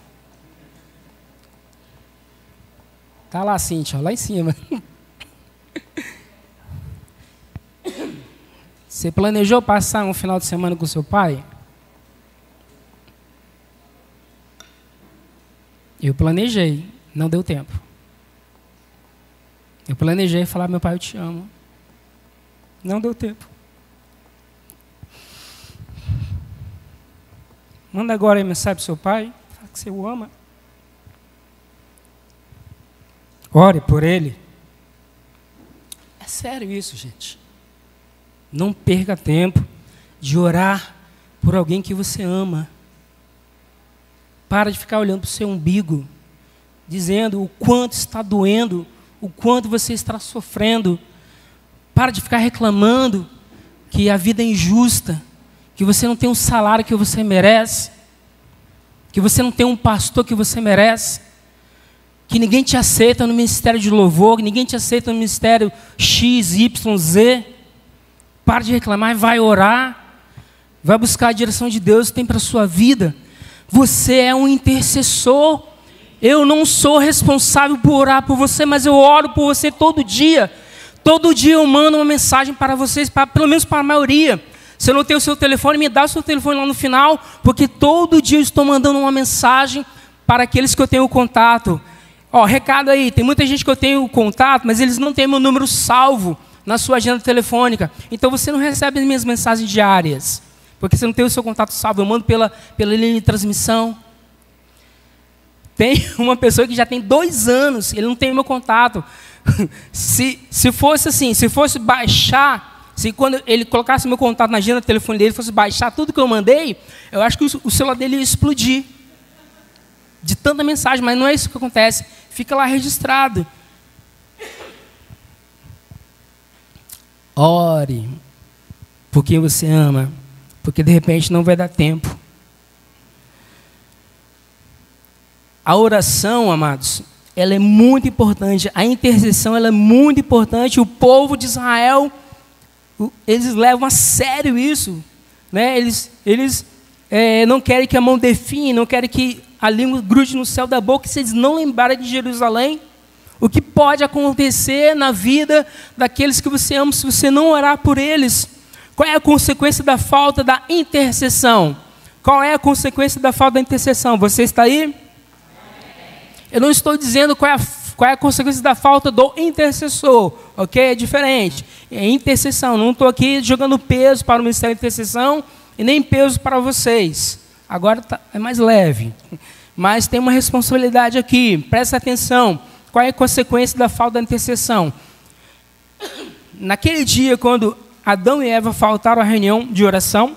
Está lá, Cíntia, lá em cima. Você planejou passar um final de semana com seu pai? Eu planejei, não deu tempo. Eu planejei falar, meu pai, eu te amo. Não deu tempo. Manda agora aí mensagem para o seu pai, fala que você o ama. Ore por ele. É sério isso, gente. Não perca tempo de orar por alguém que você ama. Para de ficar olhando para o seu umbigo, dizendo o quanto está doendo, o quanto você está sofrendo. Para de ficar reclamando que a vida é injusta, que você não tem um salário que você merece, que você não tem um pastor que você merece, que ninguém te aceita no ministério de louvor, que ninguém te aceita no ministério X, Y, Z. Para de reclamar e vai orar, vai buscar a direção de Deus que tem para a sua vida. Você é um intercessor. Eu não sou responsável por orar por você, mas eu oro por você todo dia. Todo dia eu mando uma mensagem para vocês, pelo menos para a maioria. Se eu não tenho o seu telefone, me dá o seu telefone lá no final, porque todo dia eu estou mandando uma mensagem para aqueles que eu tenho contato. Ó, recado aí, tem muita gente que eu tenho contato, mas eles não têm meu número salvo na sua agenda telefônica. Então você não recebe as minhas mensagens diárias, porque você não tem o seu contato salvo. Eu mando pela linha de transmissão. Tem uma pessoa que já tem 2 anos, ele não tem o meu contato. Se fosse assim, se fosse baixar, se quando ele colocasse meu contato na agenda telefone dele, fosse baixar tudo que eu mandei, eu acho que o celular dele ia explodir. De tanta mensagem, mas não é isso que acontece. Fica lá registrado. Ore por quem você ama, porque de repente não vai dar tempo. A oração, amados, ela é muito importante. A intercessão, ela é muito importante. O povo de Israel, eles levam a sério isso, né? Eles não querem que a mão define, não querem que a língua grude no céu da boca. Se eles não lembrarem de Jerusalém, O que pode acontecer na vida daqueles que você ama se você não orar por eles? Qual é a consequência da falta da intercessão? Qual é a consequência da falta da intercessão? Você está aí? Eu não estou dizendo qual é a consequência da falta do intercessor, ok? É diferente. É intercessão. Não estou aqui jogando peso para o ministério de intercessão e nem peso para vocês. Agora é mais leve. Mas tem uma responsabilidade aqui. Presta atenção. Qual é a consequência da falta da intercessão? Naquele dia, quando Adão e Eva faltaram à reunião de oração,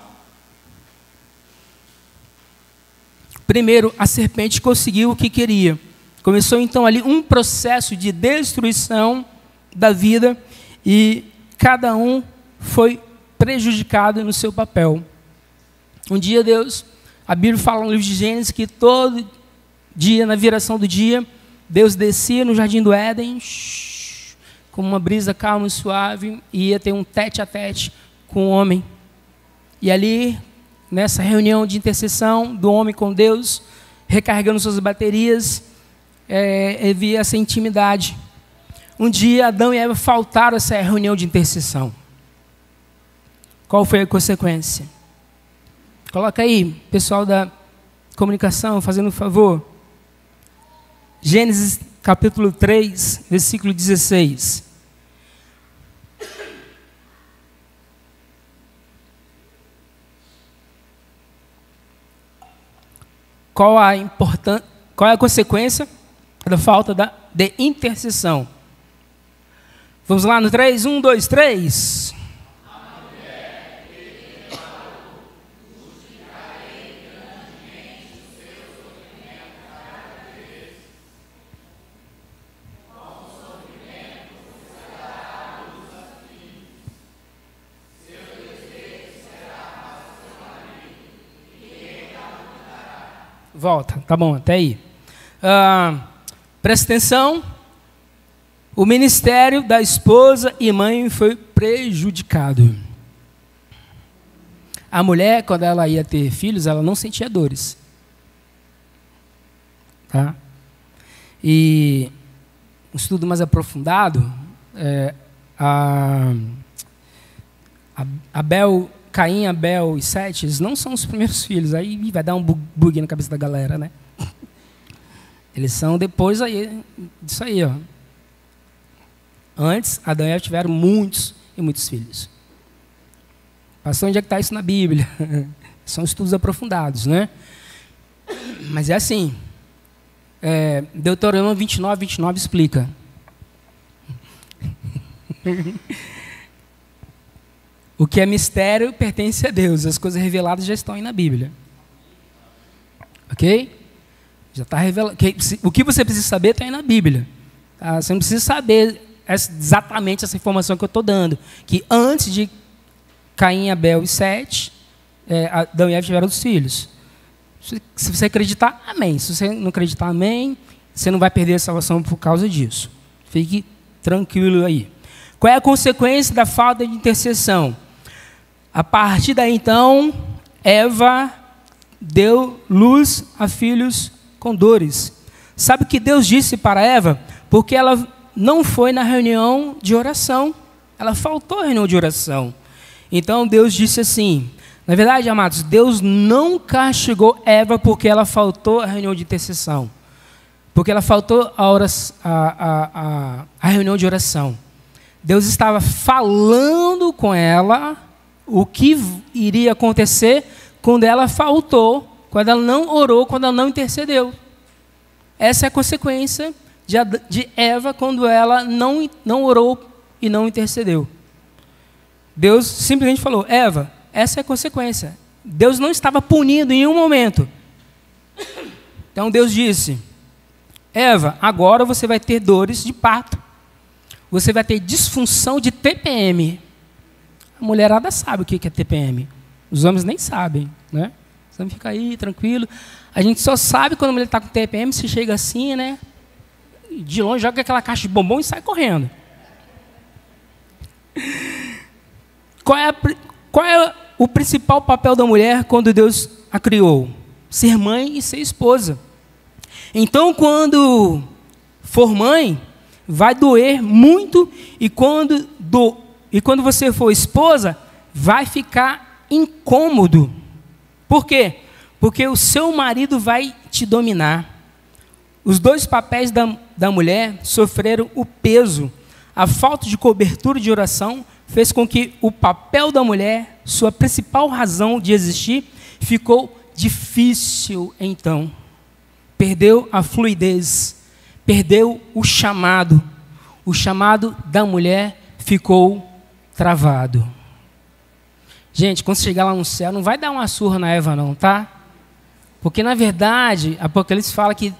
primeiro, a serpente conseguiu o que queria. Começou então ali um processo de destruição da vida e cada um foi prejudicado no seu papel. Um dia a Bíblia fala no livro de Gênesis que todo dia, na viração do dia, Deus descia no jardim do Éden, com uma brisa calma e suave, e ia ter um tete-a-tete com o homem. E ali, nessa reunião de intercessão do homem com Deus, recarregando suas baterias, havia essa intimidade. Um dia, Adão e Eva faltaram essa reunião de intercessão. Qual foi a consequência? Coloca aí, pessoal da comunicação, fazendo um favor. Gênesis capítulo 3, versículo 16. Qual é a consequência da falta de intercessão? Vamos lá no 3, 1, 2, 3. Volta, tá bom, até aí. Presta atenção. O ministério da esposa e mãe foi prejudicado. A mulher, quando ela ia ter filhos, ela não sentia dores. Tá? E um estudo mais aprofundado, Caim, Abel e Sete, eles não são os primeiros filhos. Aí vai dar um bug na cabeça da galera, né? Eles são depois disso aí, ó. Antes, Adão e Eva tiveram muitos e muitos filhos. Pastor, onde é que está isso na Bíblia? São estudos aprofundados, né? Mas é assim. Deuteronômio 29, 29 explica. O que é mistério pertence a Deus. As coisas reveladas já estão aí na Bíblia. Ok? Já está revelado. O que você precisa saber está aí na Bíblia. Tá? Você não precisa saber exatamente essa informação que eu estou dando. Que antes de Caim, Abel e Sete, Adão e Eva tiveram os filhos. Se você acreditar, amém. Se você não acreditar, amém. Você não vai perder a salvação por causa disso. Fique tranquilo aí. Qual é a consequência da falta de intercessão? A partir daí, então, Eva deu luz a filhos com dores. Sabe o que Deus disse para Eva? Porque ela não foi na reunião de oração. Ela faltou à reunião de oração. Então, Deus disse assim, na verdade, amados, Deus não castigou Eva porque ela faltou à reunião de intercessão. Porque ela faltou a reunião de oração. Deus estava falando com ela o que iria acontecer quando ela faltou, quando ela não orou, quando ela não intercedeu. Essa é a consequência de Eva quando ela não orou e não intercedeu. Deus simplesmente falou, Eva, essa é a consequência. Deus não estava punindo em nenhum momento. Então Deus disse, Eva, agora você vai ter dores de parto. Você vai ter disfunção de TPM. A mulherada sabe o que é TPM. Os homens nem sabem, né? Você fica aí, tranquilo. A gente só sabe quando a mulher está com TPM, se chega assim, né? De longe, joga aquela caixa de bombom e sai correndo. Qual é o principal papel da mulher quando Deus a criou? Ser mãe e ser esposa. Então, quando for mãe, vai doer muito, e quando você for esposa, vai ficar incômodo. Por quê? Porque o seu marido vai te dominar. Os dois papéis da mulher sofreram o peso. A falta de cobertura de oração fez com que o papel da mulher, sua principal razão de existir, ficou difícil então. Perdeu a fluidez, perdeu o chamado. O chamado da mulher ficou travado. Gente, quando você chegar lá no céu, não vai dar uma surra na Eva não, tá? Porque, na verdade, Apocalipse fala que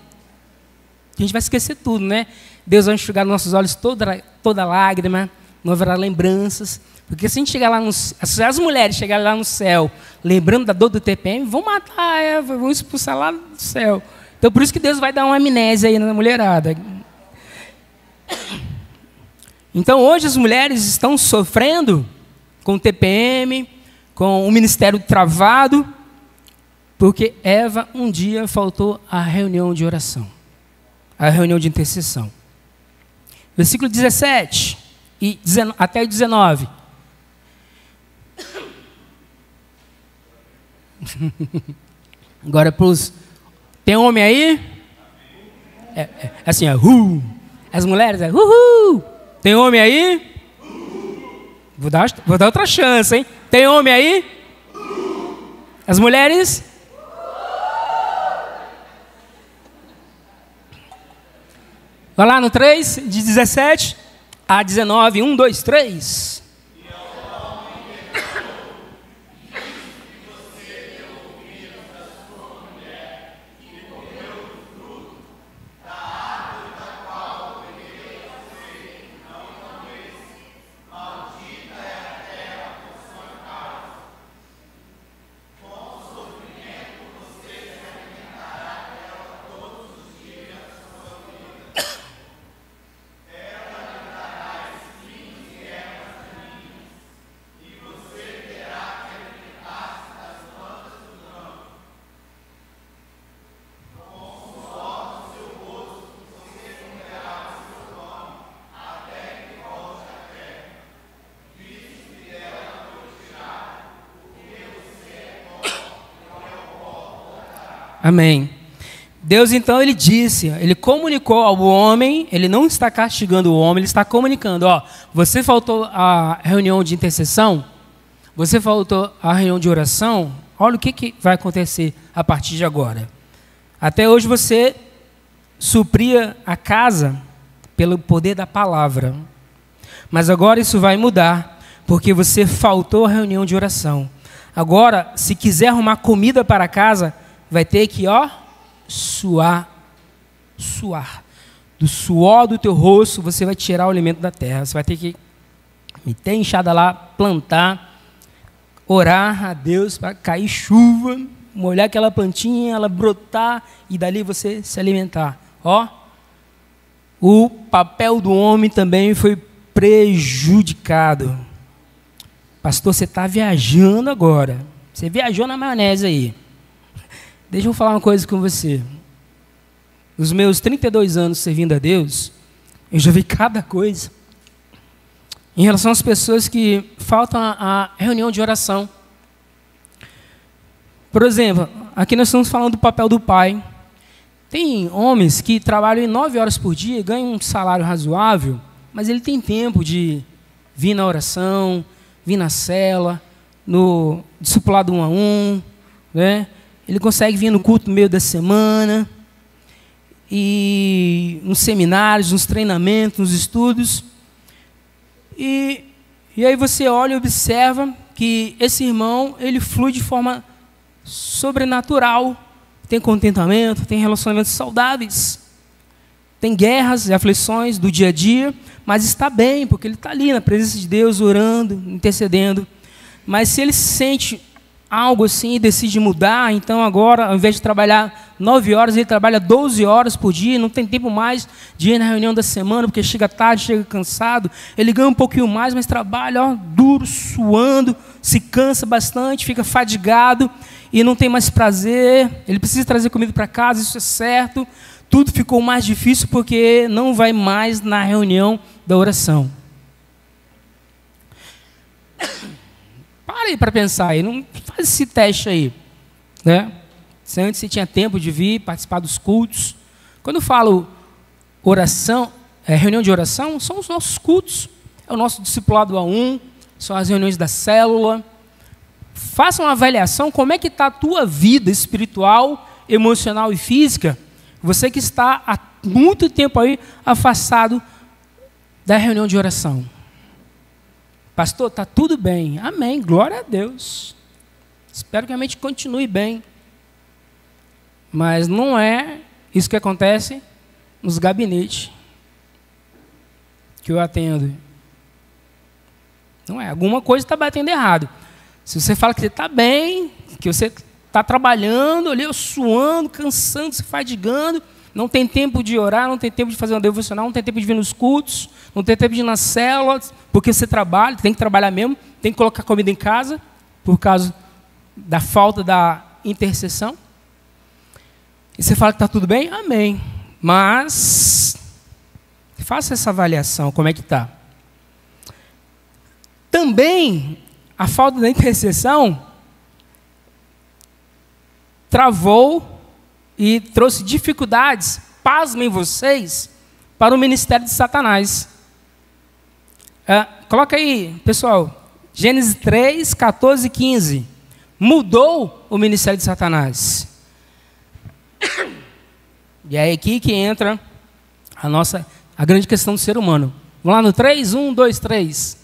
a gente vai esquecer tudo, né? Deus vai enxugar nos nossos olhos toda lágrima, não haverá lembranças. Porque se a gente chegar lá se as mulheres chegarem lá no céu, lembrando da dor do TPM, vão matar a Eva, vão expulsar lá do céu. Então, por isso que Deus vai dar uma amnésia aí na mulherada. Então, hoje as mulheres estão sofrendo com o TPM, com o ministério travado, porque Eva um dia faltou à reunião de oração, à reunião de intercessão. Versículo 17 até 19. Agora para os... Tem homem aí? Assim, as mulheres, uhul. Tem homem aí? Vou dar outra chance, hein? Tem homem aí? As mulheres? Vai lá no 3, de 17 a 19. 1, 2, 3. Amém. Deus então, ele disse, ele comunicou ao homem, ele não está castigando o homem, ele está comunicando, ó, você faltou à reunião de intercessão, você faltou à reunião de oração, olha o que vai acontecer a partir de agora. Até hoje você supria a casa pelo poder da palavra, mas agora isso vai mudar, porque você faltou à reunião de oração. Agora, se quiser arrumar comida para casa, vai ter que, suar. Do suor do teu rosto, você vai tirar o alimento da terra. Você vai ter que meter a enxada lá, plantar, orar a Deus para cair chuva, molhar aquela plantinha, ela brotar e dali você se alimentar. O papel do homem também foi prejudicado. Pastor, você está viajando agora. Você viajou na maionese aí. Deixa eu falar uma coisa com você. Nos meus 32 anos servindo a Deus, eu já vi cada coisa em relação às pessoas que faltam a reunião de oração. Por exemplo, aqui nós estamos falando do papel do pai. Tem homens que trabalham 9 horas por dia, ganham um salário razoável, mas ele tem tempo de vir na oração, vir na cela, no discipulado 1 a 1, né? Ele consegue vir no culto no meio da semana, e nos seminários, nos treinamentos, nos estudos. E aí você olha e observa que esse irmão, ele flui de forma sobrenatural, tem contentamento, tem relacionamentos saudáveis, tem guerras e aflições do dia a dia, mas está bem, porque ele está ali na presença de Deus, orando, intercedendo. Mas se ele sente algo assim e decide mudar, então agora, ao invés de trabalhar 9 horas, ele trabalha 12 horas por dia, não tem tempo mais de ir na reunião da semana, porque chega tarde, chega cansado, ele ganha um pouquinho mais, mas trabalha duro, suando, se cansa bastante, fica fadigado e não tem mais prazer, ele precisa trazer comida para casa, isso é certo, tudo ficou mais difícil porque não vai mais na reunião da oração. Para aí para pensar aí, não faz esse teste aí, né? Se antes você tinha tempo de vir participar dos cultos. Quando eu falo oração, reunião de oração, são os nossos cultos, é o nosso discipulado A1, são as reuniões da célula. Faça uma avaliação, como é que está a tua vida espiritual, emocional e física, você que está há muito tempo aí afastado da reunião de oração. Pastor, está tudo bem. Amém, glória a Deus. Espero que a mente continue bem. Mas não é isso que acontece nos gabinetes que eu atendo. Não é, alguma coisa está batendo errado. Se você fala que você está bem, que você está trabalhando ali, suando, cansando, se fadigando, não tem tempo de orar, não tem tempo de fazer uma devocional, não tem tempo de vir nos cultos, não tem tempo de ir nas células, porque você trabalha, tem que trabalhar mesmo, tem que colocar comida em casa, por causa da falta da intercessão. E você fala que está tudo bem? Amém. Mas, faça essa avaliação, como é que está. Também, a falta da intercessão travou e trouxe dificuldades, pasmem vocês, para o ministério de Satanás. Coloca aí, pessoal, Gênesis 3, 14 e 15. Mudou o ministério de Satanás. E é aqui que entra a grande questão do ser humano. Vamos lá no 3, 1, 2, 3.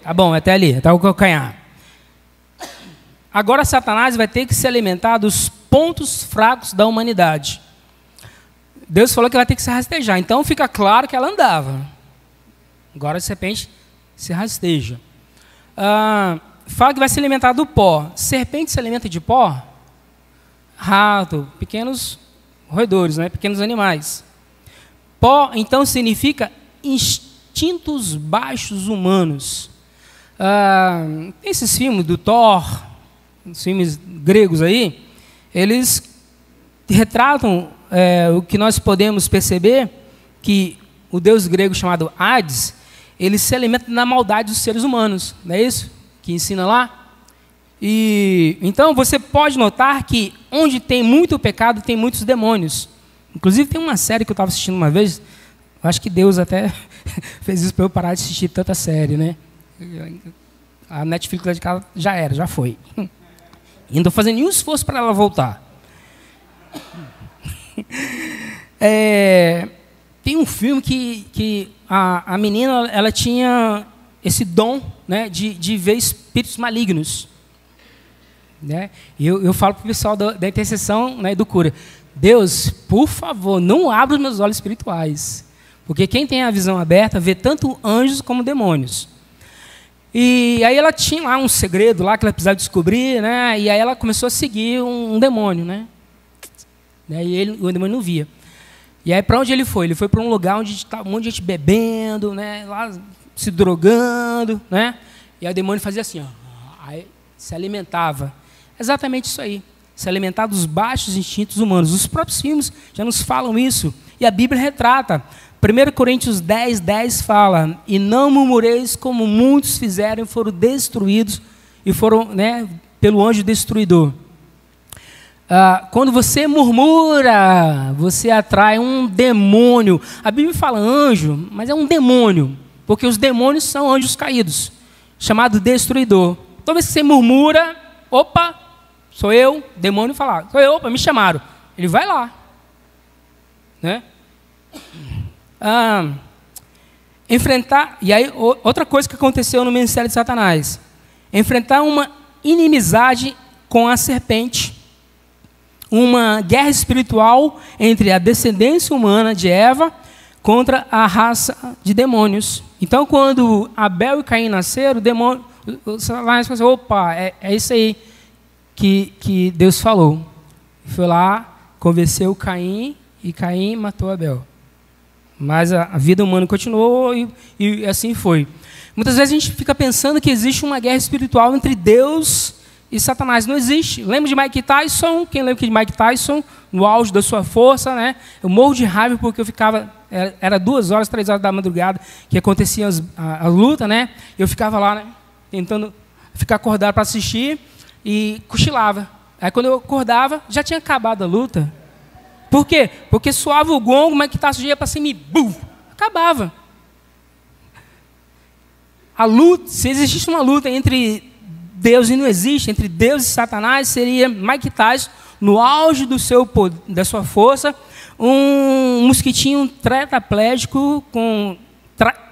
Tá bom, até ali, até o calcanhar. Agora Satanás vai ter que se alimentar dos pontos fracos da humanidade. Deus falou que vai ter que se rastejar, então fica claro que ela andava. Agora de repente se rasteja. Fala que vai se alimentar do pó. Serpente se alimenta de pó? Rato, pequenos roedores, né? Pequenos animais. Pó, então, significa instintos baixos humanos. Esses filmes do Thor, os filmes gregos aí, eles retratam o que nós podemos perceber, que o deus grego chamado Hades, ele se alimenta da maldade dos seres humanos, não é isso? Que ensina lá. E então você pode notar que onde tem muito pecado, tem muitos demônios. Inclusive tem uma série que eu estava assistindo uma vez, eu acho que Deus até fez isso para eu parar de assistir tanta série, né? A Netflix lá de casa já foi. E não estou fazendo nenhum esforço para ela voltar. Tem um filme que a menina ela tinha esse dom, né, de ver espíritos malignos. Né? E eu falo para o pessoal da intercessão, né, do cura, Deus, por favor, não abra os meus olhos espirituais. Porque quem tem a visão aberta vê tanto anjos como demônios. E aí ela tinha lá um segredo lá que ela precisava descobrir, né? E aí ela começou a seguir um demônio, né? E o demônio não via. E aí para onde ele foi? Ele foi para um lugar onde estava um monte de gente bebendo, né? Lá se drogando, né? E aí o demônio fazia assim, ó, aí se alimentava. Exatamente isso aí. Se alimentar dos baixos instintos humanos. Os próprios filmes já nos falam isso. E a Bíblia retrata. 1 Coríntios 10, 10 fala, e não murmureis como muitos fizeram e foram destruídos, e foram, né, pelo anjo destruidor. Quando você murmura, você atrai um demônio. A Bíblia fala anjo, mas é um demônio, porque os demônios são anjos caídos, chamado destruidor. Toda vez que você murmura, opa, sou eu, demônio fala, sou eu, opa, me chamaram. Ele vai lá, né? enfrentar, e aí outra coisa que aconteceu no ministério de Satanás, enfrentar uma inimizade com a serpente, uma guerra espiritual entre a descendência humana de Eva contra a raça de demônios. Então, quando Abel e Caim nasceram, o demônio, Satanás falou assim, opa, é isso aí que Deus falou. Foi lá, convenceu Caim, e Caim matou Abel. Mas a vida humana continuou e assim foi. Muitas vezes a gente fica pensando que existe uma guerra espiritual entre Deus e Satanás. Não existe. Lembra de Mike Tyson? Quem lembra de Mike Tyson? No auge da sua força, né? Eu morro de raiva porque eu ficava... Era 2 horas, 3 horas da madrugada que acontecia a luta, né? Eu ficava lá, né? Tentando ficar acordado para assistir e cochilava. Aí quando eu acordava, já tinha acabado a luta. Por quê? Porque soava o gongo, mas que Tyson ia para cima e bum, acabava. A luta, se existisse uma luta entre Deus e não existe, entre Deus e Satanás, seria Mike Tyson, no auge da sua força, um mosquitinho tetraplégico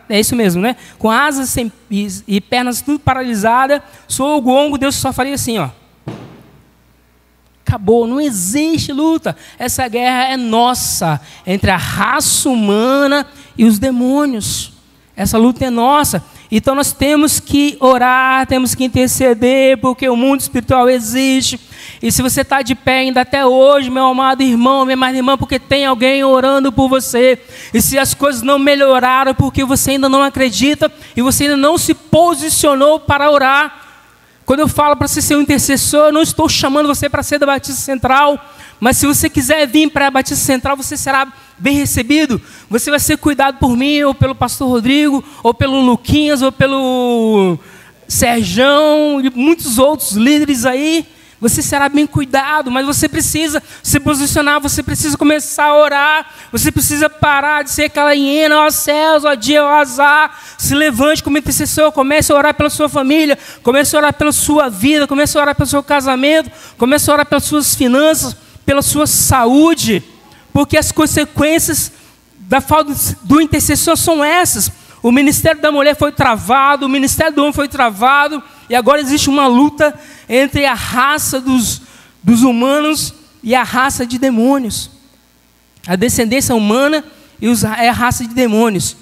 é isso mesmo, né? Com asas e pernas tudo paralisadas, soa o gongo, Deus só faria assim, ó. Acabou, não existe luta. Essa guerra é nossa, entre a raça humana e os demônios. Essa luta é nossa. Então nós temos que orar, temos que interceder, porque o mundo espiritual existe. E se você está de pé ainda até hoje, meu amado irmão, minha amada irmã, porque tem alguém orando por você. E se as coisas não melhoraram, porque você ainda não acredita e você ainda não se posicionou para orar. Quando eu falo para você ser um intercessor, eu não estou chamando você para ser da Batista Central, mas se você quiser vir para a Batista Central, você será bem recebido. Você vai ser cuidado por mim, ou pelo pastor Rodrigo, ou pelo Luquinhas, ou pelo Serjão, e muitos outros líderes aí. Você será bem cuidado, mas você precisa se posicionar, você precisa começar a orar, você precisa parar de ser aquela hiena, ó céus, ó dia, ó azar. Se levante como intercessor, comece a orar pela sua família, comece a orar pela sua vida, comece a orar pelo seu casamento, comece a orar pelas suas finanças, pela sua saúde, porque as consequências da falta do intercessor são essas. O ministério da mulher foi travado, o ministério do homem foi travado, e agora existe uma luta entre a raça dos humanos e a raça de demônios. A descendência humana e a raça de demônios.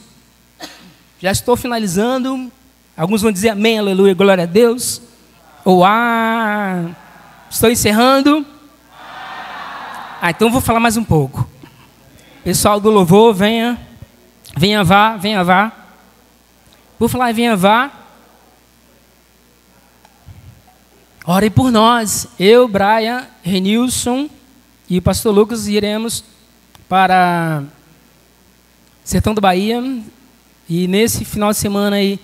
Já estou finalizando. Alguns vão dizer amém, aleluia, glória a Deus. Ou estou encerrando. Então vou falar mais um pouco. Pessoal do louvor, venha vá. Por falar em venha vá, orem por nós. Eu, Brian, Renilson e o pastor Lucas iremos para Sertão da Bahia. E nesse final de semana aí,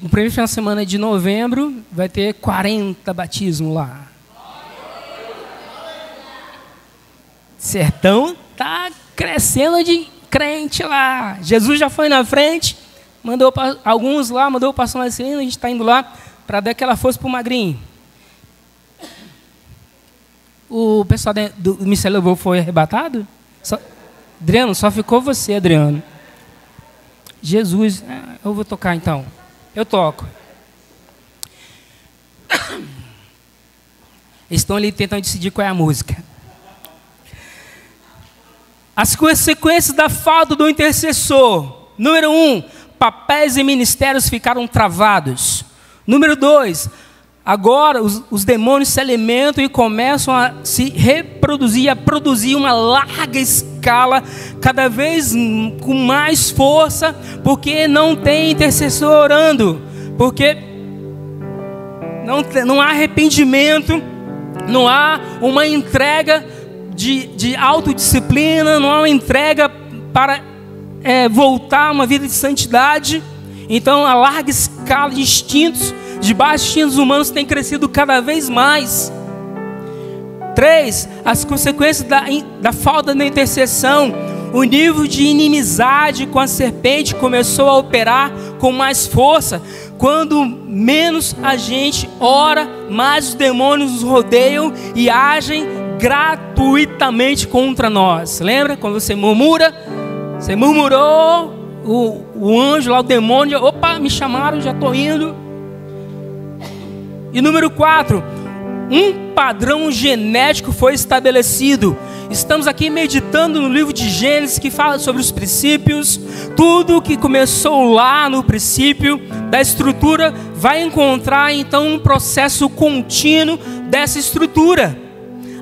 no primeiro final de semana de novembro, vai ter 40 batismos lá. Sertão está crescendo de crente lá. Jesus já foi na frente, mandou alguns lá, mandou o pastor Marcelino, a gente está indo lá para dar aquela força para o Magrinho. O pessoal do Ministério do Louvor foi arrebatado? Adriano, só ficou você, Adriano. Jesus, eu vou tocar então. Eu toco. Estão ali tentando decidir qual é a música. As consequências da falta do intercessor. Número 1, papéis e ministérios ficaram travados. Número 2, agora os demônios se alimentam e começam a se reproduzir, a produzir uma larga escala, cada vez com mais força, porque não tem intercessor orando, porque não há arrependimento, não há uma entrega de autodisciplina, não há uma entrega para voltar a uma vida de santidade. Então a larga escala de instintos, de baixos instintos humanos tem crescido cada vez mais. 3, as consequências da falta da intercessão. O nível de inimizade com a serpente começou a operar com mais força. Quando menos a gente ora, mais os demônios nos rodeiam e agem gratuitamente contra nós. Lembra? Quando você murmura, você murmurou, o anjo lá, o demônio, opa, me chamaram, já estou indo. E número 4, um padrão genético foi estabelecido. Estamos aqui meditando no livro de Gênesis, que fala sobre os princípios. Tudo que começou lá no princípio da estrutura vai encontrar então um processo contínuo dessa estrutura.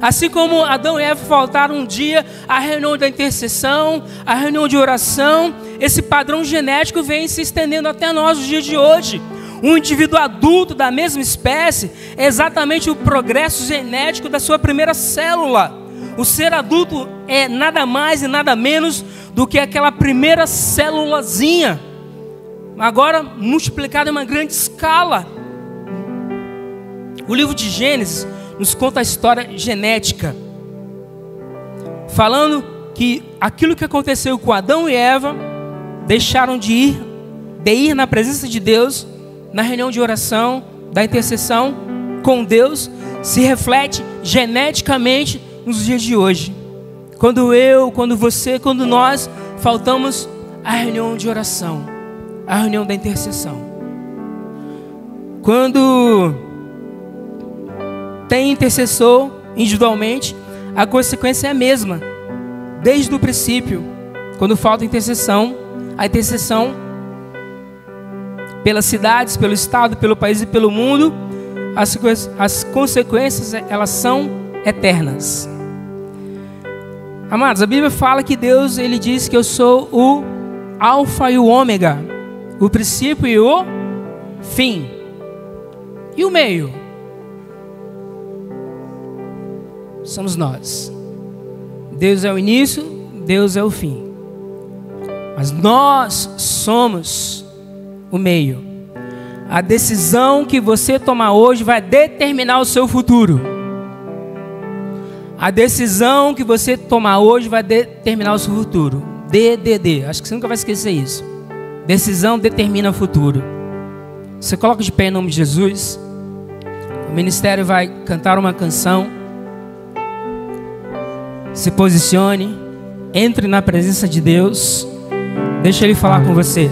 Assim como Adão e Eva faltaram um dia à reunião da intercessão, à reunião de oração, esse padrão genético vem se estendendo até nós nos dias de hoje. Um indivíduo adulto da mesma espécie é exatamente o progresso genético da sua primeira célula. O ser adulto é nada mais e nada menos do que aquela primeira célulazinha, agora multiplicada em uma grande escala. O livro de Gênesis nos conta a história genética, falando que aquilo que aconteceu com Adão e Eva, deixaram de ir na presença de Deus, na reunião de oração, da intercessão com Deus, se reflete geneticamente nos dias de hoje. Quando eu, quando você, quando nós faltamos à reunião de oração, à reunião da intercessão. Quando tem intercessor individualmente, a consequência é a mesma. Desde o princípio, quando falta intercessão, a intercessão pelas cidades, pelo estado, pelo país e pelo mundo, as consequências elas são eternas. Amados, a Bíblia fala que Deus, Ele diz que eu sou o Alfa e o Ômega, o princípio e o fim. E o meio? Somos nós. Deus é o início, Deus é o fim. Mas nós somos o meio. A decisão que você tomar hoje vai determinar o seu futuro. A decisão que você tomar hoje vai determinar o seu futuro. DDD, acho que você nunca vai esquecer isso. Decisão determina o futuro. Você coloca de pé em nome de Jesus. O ministério vai cantar uma canção. Se posicione, entre na presença de Deus. Deixa Ele falar com você.